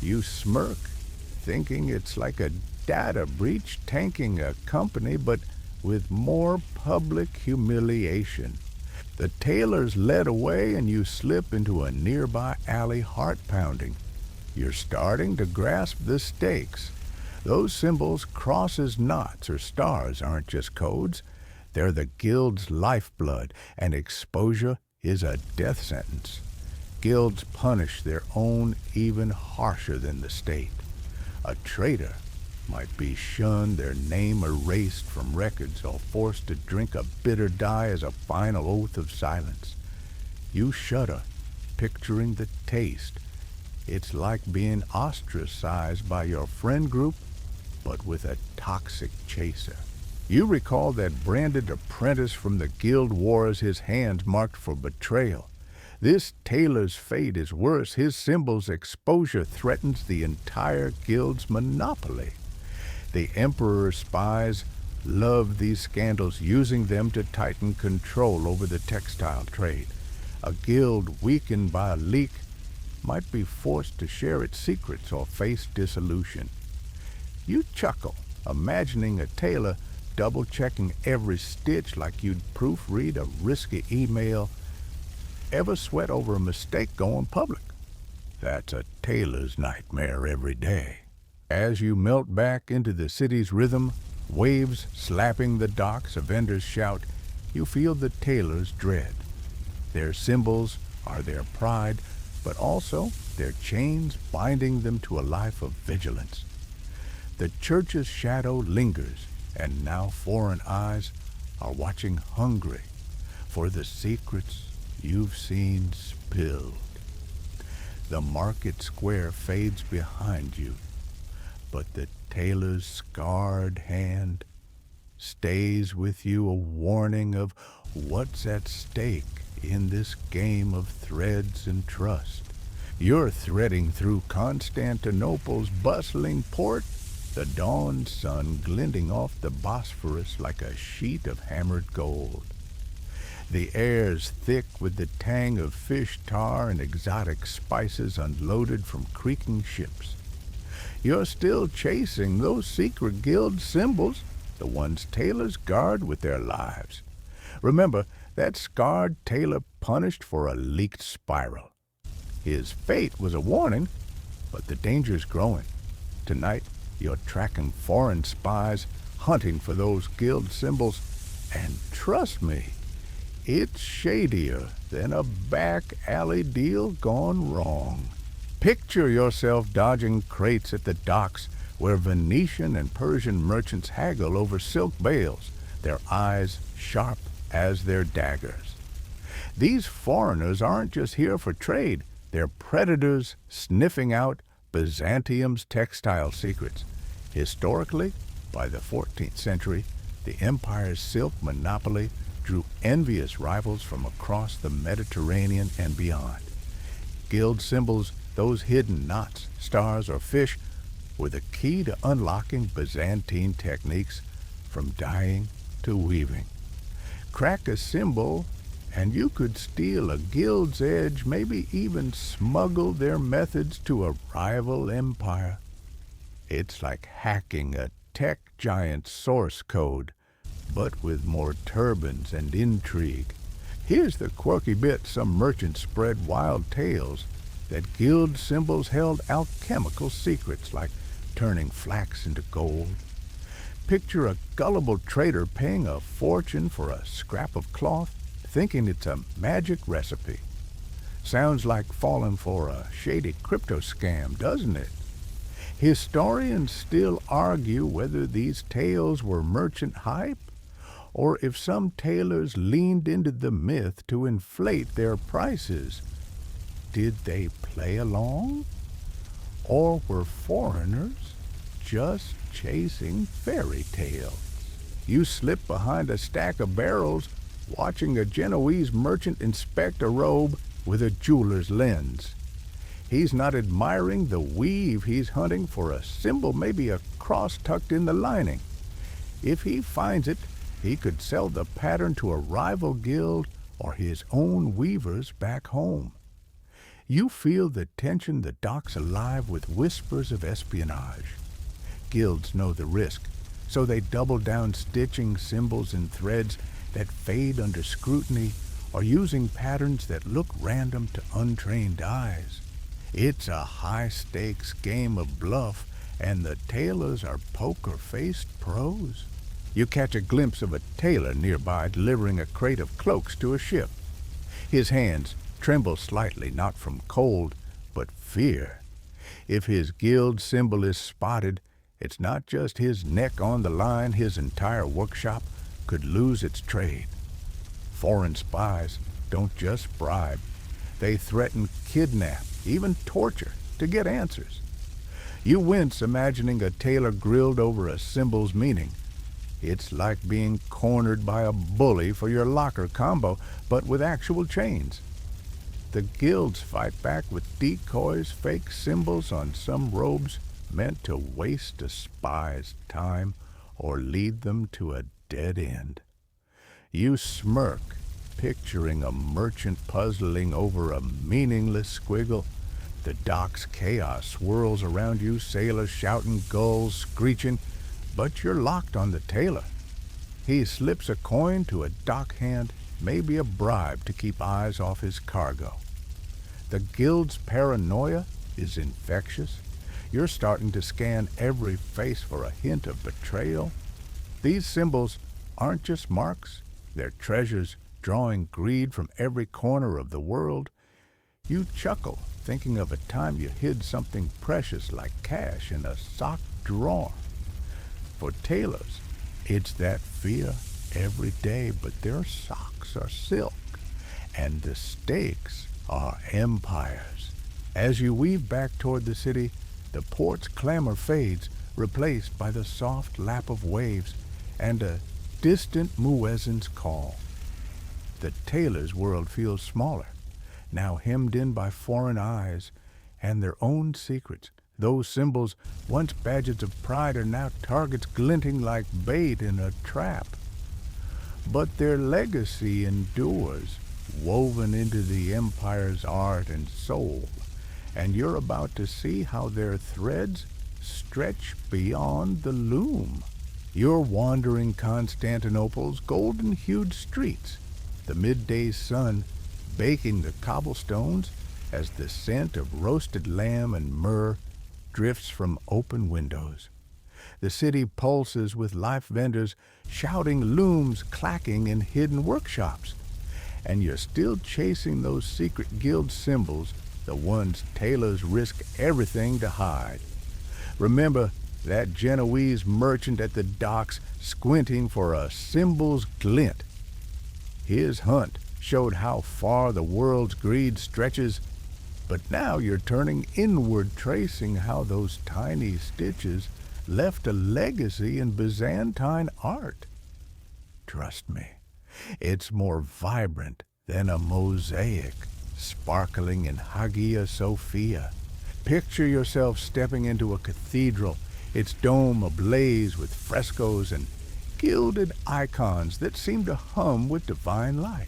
You smirk, thinking it's like a data breach tanking a company, but with more public humiliation. The tailor's led away, and you slip into a nearby alley, heart pounding. You're starting to grasp the stakes. Those symbols, crosses, knots, or stars, aren't just codes. They're the guild's lifeblood, and exposure is a death sentence. Guilds punish their own even harsher than the state. A traitor might be shunned, their name erased from records, or forced to drink a bitter dye as a final oath of silence. You shudder, picturing the taste. It's like being ostracized by your friend group, but with a toxic chaser. You recall that branded apprentice from the guild wars, his hands marked for betrayal. This tailor's fate is worse. His symbol's exposure threatens the entire guild's monopoly. The emperor's spies love these scandals, using them to tighten control over the textile trade. A guild weakened by a leak might be forced to share its secrets or face dissolution. You chuckle, imagining a tailor double-checking every stitch like you'd proofread a risky email. Ever sweat over a mistake going public? That's a tailor's nightmare every day. As you melt back into the city's rhythm, waves slapping the docks, a vendor's shout, you feel the tailor's dread. Their symbols are their pride, but also their chains binding them to a life of vigilance. The church's shadow lingers, and now foreign eyes are watching hungry for the secrets you've seen spilled. The market square fades behind you, but the tailor's scarred hand stays with you, a warning of what's at stake in this game of threads and trust. You're threading through Constantinople's bustling port, the dawn sun glinting off the Bosphorus like a sheet of hammered gold. The air's thick with the tang of fish tar and exotic spices unloaded from creaking ships. You're still chasing those secret guild symbols, the ones tailors guard with their lives. Remember, that scarred tailor punished for a leaked spiral. His fate was a warning, but the danger's growing. Tonight, you're tracking foreign spies, hunting for those guild symbols, and trust me, it's shadier than a back alley deal gone wrong. Picture yourself dodging crates at the docks where Venetian and Persian merchants haggle over silk bales, their eyes sharp as their daggers. These foreigners aren't just here for trade, they're predators sniffing out Byzantium's textile secrets. Historically, by the 14th century, the empire's silk monopoly drew envious rivals from across the Mediterranean and beyond. Guild symbols, those hidden knots, stars, or fish, were the key to unlocking Byzantine techniques from dyeing to weaving. Crack a symbol, and you could steal a guild's edge, maybe even smuggle their methods to a rival empire. It's like hacking a tech giant's source code, but with more turbans and intrigue. Here's the quirky bit: some merchants spread wild tales that guild symbols held alchemical secrets, like turning flax into gold. Picture a gullible trader paying a fortune for a scrap of cloth, thinking it's a magic recipe. Sounds like falling for a shady crypto scam, doesn't it? Historians still argue whether these tales were merchant hype, or if some tailors leaned into the myth to inflate their prices. Did they play along? Or were foreigners just chasing fairy tales? You slip behind a stack of barrels, watching a Genoese merchant inspect a robe with a jeweler's lens. He's not admiring the weave, he's hunting for a symbol, maybe a cross tucked in the lining. If he finds it, he could sell the pattern to a rival guild or his own weavers back home. You feel the tension, the docks alive with whispers of espionage. Guilds know the risk, so they double down, stitching symbols in threads that fade under scrutiny or using patterns that look random to untrained eyes. It's a high-stakes game of bluff, and the tailors are poker-faced pros. You catch a glimpse of a tailor nearby delivering a crate of cloaks to a ship. His hands tremble slightly, not from cold, but fear. If his guild symbol is spotted, it's not just his neck on the line, his entire workshop could lose its trade. Foreign spies don't just bribe. They threaten, kidnap, even torture to get answers. You wince imagining a tailor grilled over a symbol's meaning. It's like being cornered by a bully for your locker combo, but with actual chains. The guilds fight back with decoys, fake symbols on some robes meant to waste a spy's time or lead them to a dead end. You smirk, picturing a merchant puzzling over a meaningless squiggle. The dock's chaos swirls around you, sailors shouting, gulls screeching, but you're locked on the tailor. He slips a coin to a dockhand, maybe a bribe to keep eyes off his cargo. The guild's paranoia is infectious. You're starting to scan every face for a hint of betrayal. These symbols aren't just marks, they're treasures drawing greed from every corner of the world. You chuckle, thinking of a time you hid something precious like cash in a sock drawer. For tailors, it's that fear every day, but their socks are silk, and the stakes are empires. As you weave back toward the city, the port's clamor fades, replaced by the soft lap of waves and a distant muezzin's call. The tailor's world feels smaller, now hemmed in by foreign eyes and their own secrets. Those symbols, once badges of pride, are now targets glinting like bait in a trap. But their legacy endures, woven into the empire's art and soul, and you're about to see how their threads stretch beyond the loom. You're wandering Constantinople's golden-hued streets, the midday sun baking the cobblestones as the scent of roasted lamb and myrrh drifts from open windows. The city pulses with life vendors shouting, looms clacking in hidden workshops. And you're still chasing those secret guild symbols, the ones tailors risk everything to hide. Remember that Genoese merchant at the docks squinting for a symbol's glint. His hunt showed how far the world's greed stretches, but now you're turning inward, tracing how those tiny stitches left a legacy in Byzantine art. Trust me, it's more vibrant than a mosaic sparkling in Hagia Sophia. Picture yourself stepping into a cathedral, its dome ablaze with frescoes and gilded icons that seem to hum with divine light.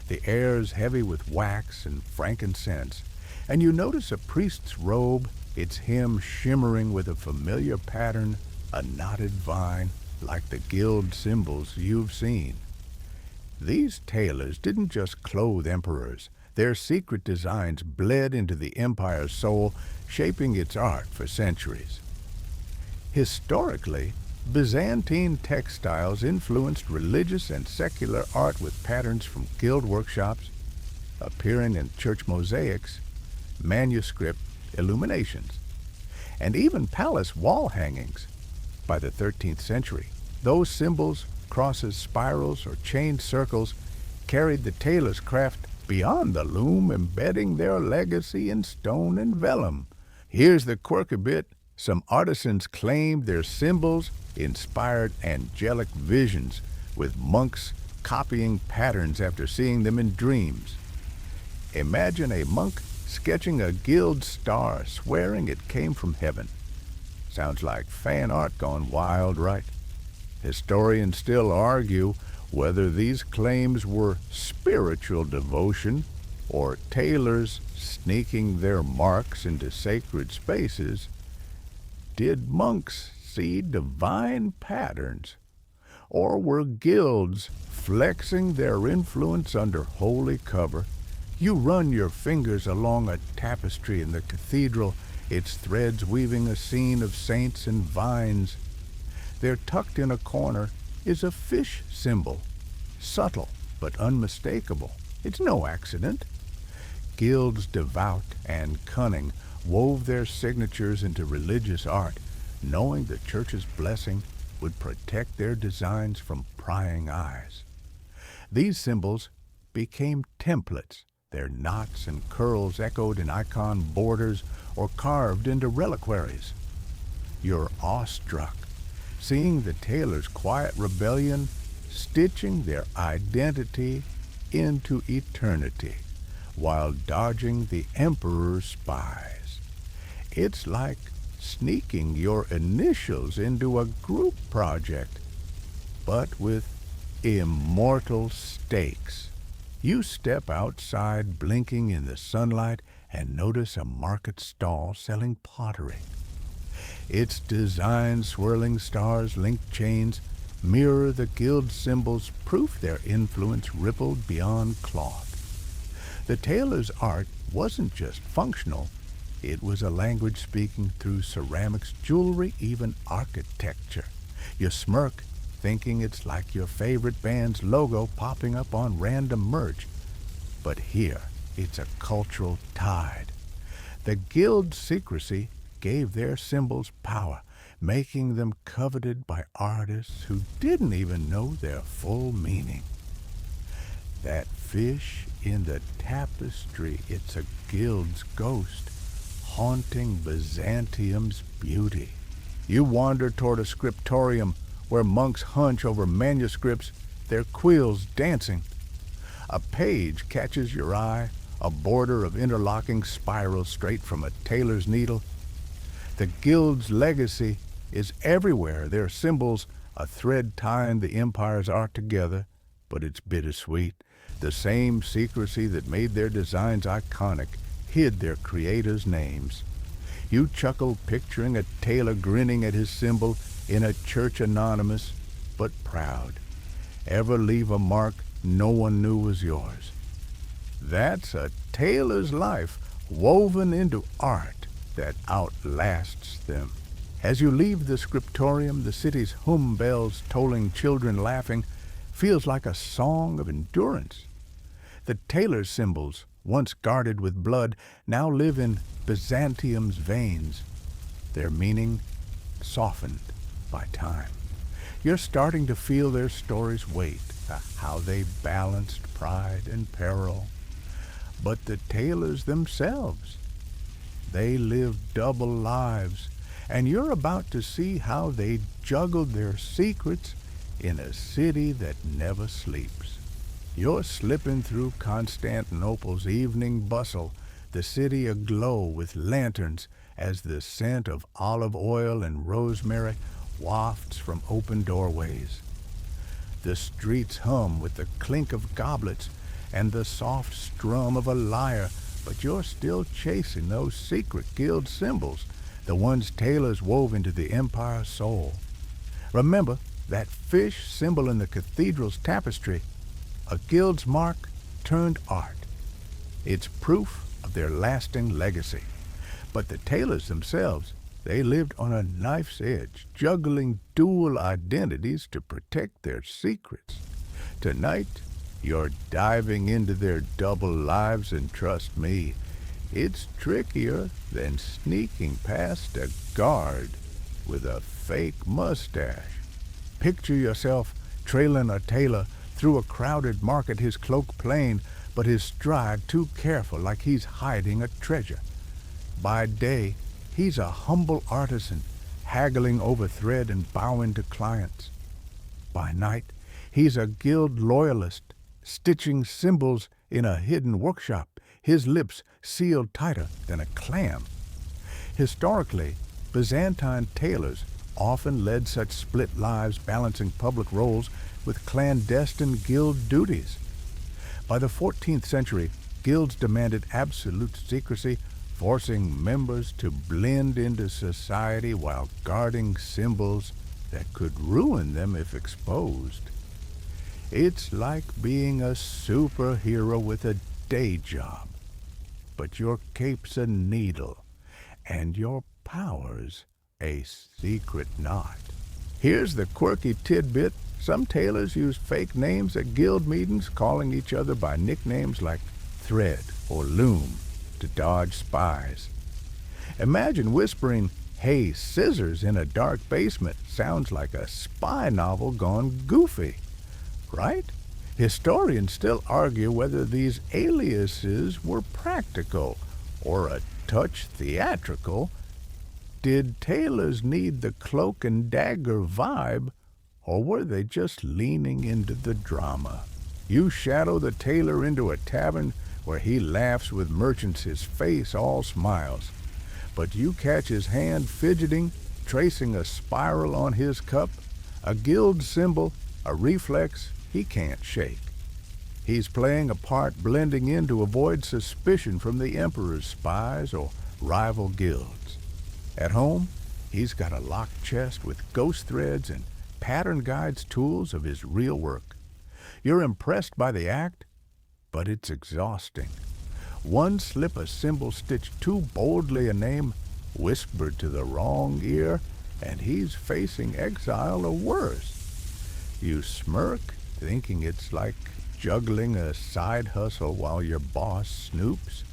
The air's heavy with wax and frankincense, and you notice a priest's robe, its hem shimmering with a familiar pattern, a knotted vine, like the guild symbols you've seen. These tailors didn't just clothe emperors. Their secret designs bled into the empire's soul, shaping its art for centuries. Historically, Byzantine textiles influenced religious and secular art with patterns from guild workshops, appearing in church mosaics, manuscript illuminations, and even palace wall hangings. By the 13th century, those symbols, crosses, spirals, or chained circles, carried the tailor's craft beyond the loom, embedding their legacy in stone and vellum. Here's the quirky bit. Some artisans claimed their symbols inspired angelic visions, with monks copying patterns after seeing them in dreams. Imagine a monk sketching a guild star, swearing it came from heaven. Sounds like fan art gone wild, right? Historians still argue whether these claims were spiritual devotion or tailors sneaking their marks into sacred spaces. Did monks see divine patterns, or were guilds flexing their influence under holy cover? You run your fingers along a tapestry in the cathedral, its threads weaving a scene of saints and vines. There, tucked in a corner, is a fish symbol, subtle but unmistakable. It's no accident. Guilds devout and cunning wove their signatures into religious art, knowing the church's blessing would protect their designs from prying eyes. These symbols became templates. Their knots and curls echoed in icon borders or carved into reliquaries. You're awestruck, seeing the tailors' quiet rebellion stitching their identity into eternity. while dodging the emperor's spies. It's like sneaking your initials into a group project, but with immortal stakes. You step outside blinking in the sunlight and notice a market stall selling pottery. Its design swirling stars, linked chains, mirror the guild symbols, proof their influence rippled beyond cloth. The tailor's art wasn't just functional, it was a language speaking through ceramics, jewelry, even architecture. You smirk, thinking it's like your favorite band's logo popping up on random merch. But here, it's a cultural tide. The guild's secrecy gave their symbols power, making them coveted by artists who didn't even know their full meaning. That fish in the tapestry, it's a guild's ghost, haunting Byzantium's beauty. You wander toward a scriptorium where monks hunch over manuscripts, their quills dancing. A page catches your eye, a border of interlocking spirals straight from a tailor's needle. The guild's legacy is everywhere, their symbols, a thread tying the empire's art together, but it's bittersweet. The same secrecy that made their designs iconic hid their creators' names. You chuckle picturing a tailor grinning at his symbol in a church anonymous, but proud. Ever leave a mark no one knew was yours. That's a tailor's life woven into art that outlasts them. As you leave the scriptorium, the city's hum bells tolling, children laughing, feels like a song of endurance. The tailor's symbols, once guarded with blood, now live in Byzantium's veins, their meaning softened by time. You're starting to feel their story's weight, how they balanced pride and peril. But the tailors themselves, they lived double lives, and you're about to see how they juggled their secrets in a city that never sleeps. You're slipping through Constantinople's evening bustle, the city aglow with lanterns as the scent of olive oil and rosemary wafts from open doorways. The streets hum with the clink of goblets and the soft strum of a lyre, but you're still chasing those secret guild symbols, the ones tailors wove into the empire's soul. Remember that fish symbol in the cathedral's tapestry, a guild's mark turned art. It's proof of their lasting legacy. But the tailors themselves, they lived on a knife's edge, juggling dual identities to protect their secrets. Tonight, you're diving into their double lives, and trust me, it's trickier than sneaking past a guard with a fake mustache. Picture yourself trailing a tailor through a crowded market, his cloak plain, but his stride too careful, like he's hiding a treasure. By day, he's a humble artisan, haggling over thread and bowing to clients. By night, he's a guild loyalist, stitching symbols in a hidden workshop, his lips sealed tighter than a clam. Historically, Byzantine tailors often led such split lives, balancing public roles with clandestine guild duties. By the 14th century, guilds demanded absolute secrecy, forcing members to blend into society while guarding symbols that could ruin them if exposed. It's like being a superhero with a day job, but your cape's a needle, and your power's a secret knot. Here's the quirky tidbit. Some tailors use fake names at guild meetings, calling each other by nicknames like Thread or Loom to dodge spies. Imagine whispering, "Hey, Scissors," in a dark basement. Sounds like a spy novel gone goofy, right? Historians still argue whether these aliases were practical or a touch theatrical. Did tailors need the cloak and dagger vibe, or were they just leaning into the drama? You shadow the tailor into a tavern where he laughs with merchants, his face all smiles. But you catch his hand fidgeting, tracing a spiral on his cup, a guild symbol, a reflex he can't shake. He's playing a part blending in to avoid suspicion from the emperor's spies or rival guilds. At home, he's got a locked chest with ghost threads and pattern guides, tools of his real work. You're impressed by the act, but it's exhausting. One slip a symbol stitched too boldly a name, whispered to the wrong ear, and he's facing exile or worse. You smirk, thinking it's like juggling a side hustle while your boss snoops.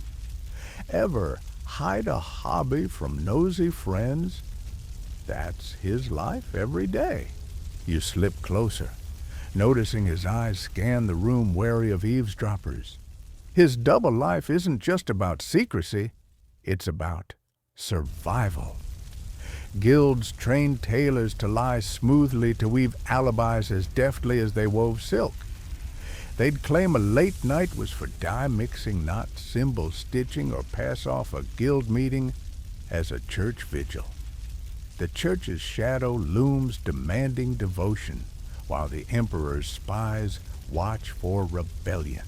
Ever hide a hobby from nosy friends? That's his life every day. You slip closer, noticing his eyes scan the room wary of eavesdroppers. His double life isn't just about secrecy, it's about survival. Guilds trained tailors to lie smoothly to weave alibis as deftly as they wove silk. They'd claim a late night was for dye mixing, not symbol stitching, or pass off a guild meeting as a church vigil. The church's shadow looms demanding devotion, while the emperor's spies watch for rebellion.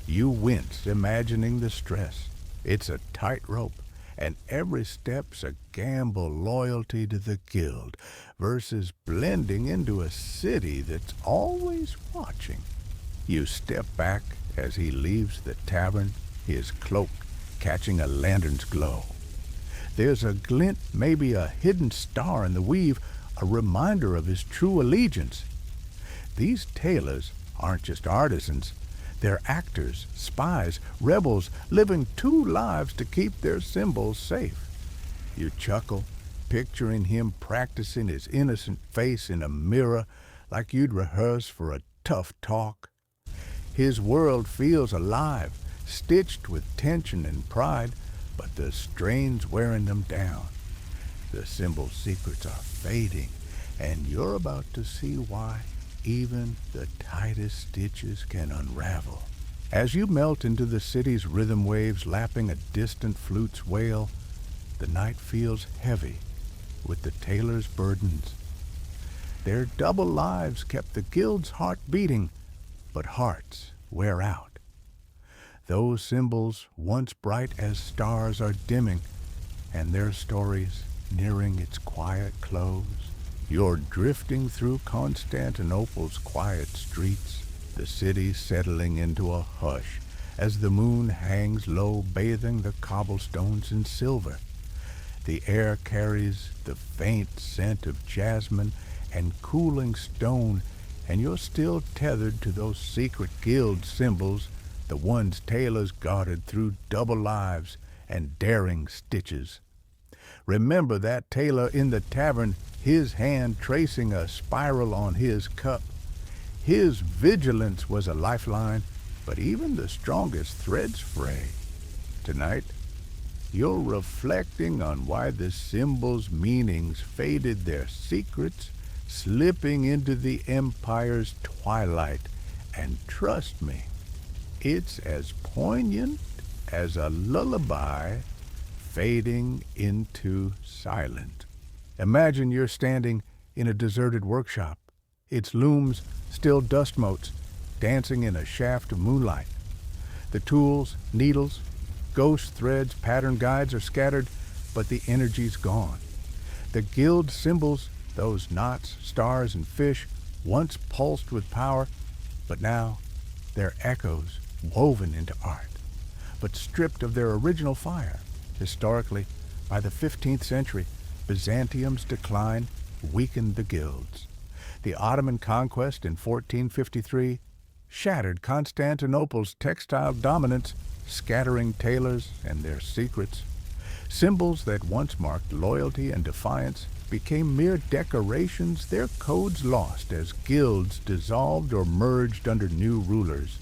You wince imagining the stress. It's a tightrope, and every step's a gamble, loyalty to the guild versus blending into a city that's always watching. You step back as he leaves the tavern, his cloak catching a lantern's glow. There's a glint, maybe a hidden star in the weave, a reminder of his true allegiance. These tailors aren't just artisans. They're actors, spies, rebels, living two lives to keep their symbols safe. You chuckle, picturing him practicing his innocent face in a mirror like you'd rehearse for a tough talk. His world feels alive, stitched with tension and pride, but the strain's wearing them down. The symbol secrets are fading, and you're about to see why even the tightest stitches can unravel. As you melt into the city's rhythm waves, lapping a distant flute's wail, the night feels heavy with the tailor's burdens. Their double lives kept the guild's heart beating, but hearts wear out. Those symbols, once bright as stars, are dimming, and their stories nearing its quiet close. You're drifting through Constantinople's quiet streets, the city settling into a hush as the moon hangs low, bathing the cobblestones in silver. The air carries the faint scent of jasmine and cooling stone, and you're still tethered to those secret guild symbols, the ones tailors guarded through double lives and daring stitches. Remember that tailor in the tavern, his hand tracing a spiral on his cup. His vigilance was a lifeline, but even the strongest threads fray. Tonight, you're reflecting on why the symbols' meanings faded, their secrets slipping into the empire's twilight. And trust me, it's as poignant as a lullaby fading into silence. Imagine you're standing in a deserted workshop, its looms still dust motes, dancing in a shaft of moonlight. The tools, needles, ghost threads, pattern guides are scattered, but the energy's gone. The guild symbols, those knots, stars, and fish, once pulsed with power, but now they're echoes woven into art, but stripped of their original fire. Historically, by the 15th century, Byzantium's decline weakened the guilds. The Ottoman conquest in 1453 shattered Constantinople's textile dominance, scattering tailors and their secrets. Symbols that once marked loyalty and defiance became mere decorations, their codes lost as guilds dissolved or merged under new rulers.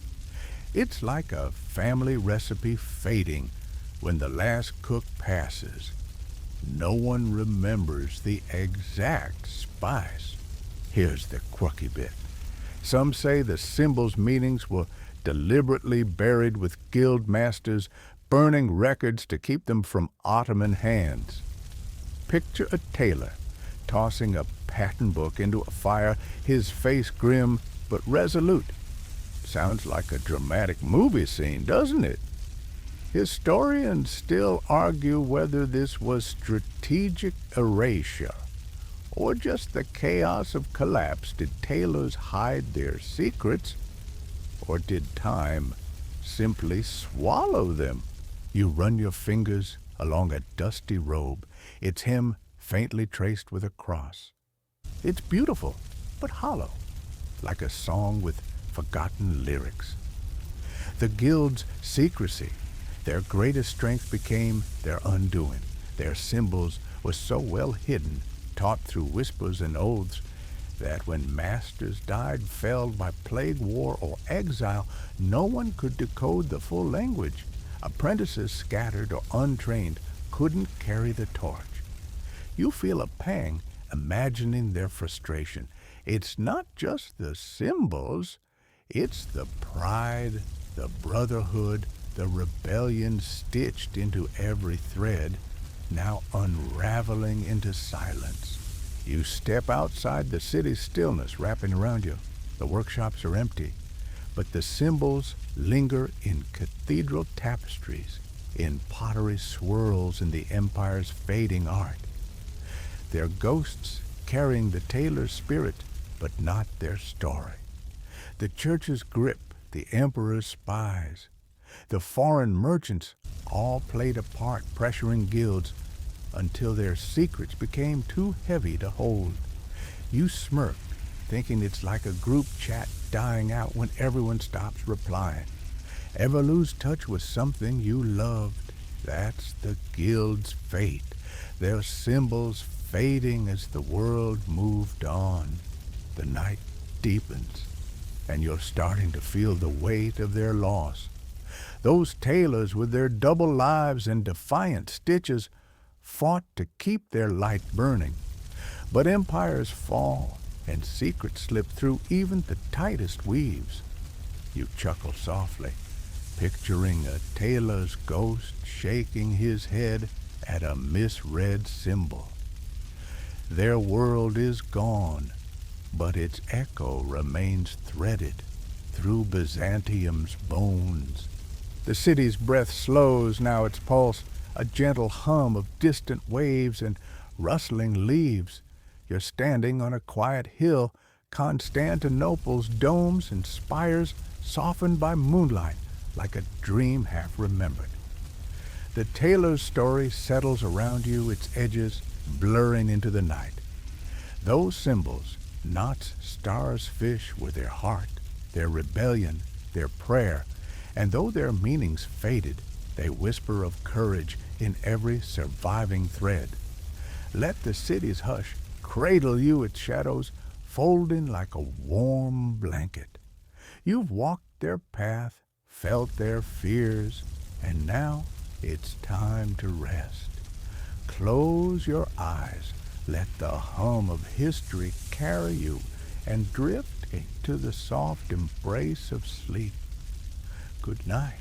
It's like a family recipe fading when the last cook passes. No one remembers the exact spice. Here's the quirky bit. Some say the symbols' meanings were deliberately buried with guild masters, burning records to keep them from Ottoman hands. Picture a tailor tossing a pattern book into a fire, his face grim but resolute. Sounds like a dramatic movie scene, doesn't it? Historians still argue whether this was strategic erasure or just the chaos of collapse. Did tailors hide their secrets, or did time simply swallow them? You run your fingers along a dusty robe, its hem faintly traced with a cross. It's beautiful, but hollow, like a song with forgotten lyrics. The guild's secrecy, their greatest strength, became their undoing. Their symbols were so well hidden, taught through whispers and oaths, that when masters died, felled by plague, war, or exile, no one could decode the full language. Apprentices, scattered or untrained, couldn't carry the torch. You feel a pang imagining their frustration. It's not just the symbols, it's the pride, the brotherhood, the rebellion stitched into every thread, now unraveling into silence. You step outside the city's stillness wrapping around you. The workshops are empty, but the symbols linger in cathedral tapestries, in pottery swirls in the empire's fading art. They're ghosts carrying the tailor's spirit, but not their story. The church's grip, the emperor's spies, the foreign merchants all played a part, pressuring guilds until their secrets became too heavy to hold. You smirk, thinking it's like a group chat dying out when everyone stops replying. Ever lose touch with something you loved? That's the guild's fate. Their symbols fading as the world moved on. The night deepens, and you're starting to feel the weight of their loss. Those tailors, with their double lives and defiant stitches, fought to keep their light burning. But empires fall, and secrets slip through even the tightest weaves. You chuckle softly, picturing a tailor's ghost shaking his head at a misread symbol. Their world is gone, but its echo remains threaded through Byzantium's bones. The city's breath slows now, its pulse a gentle hum of distant waves and rustling leaves. You're standing on a quiet hill, Constantinople's domes and spires softened by moonlight like a dream half remembered. The tailor's story settles around you, its edges blurring into the night. Those symbols, knots, stars, fish, were their heart, their rebellion, their prayer, and though their meanings faded, they whisper of courage in every surviving thread. Let the city's hush cradle you, its shadows folding like a warm blanket. You've walked their path, felt their fears, and now it's time to rest. Close your eyes, let the hum of history carry you, and drift into the soft embrace of sleep. Good night.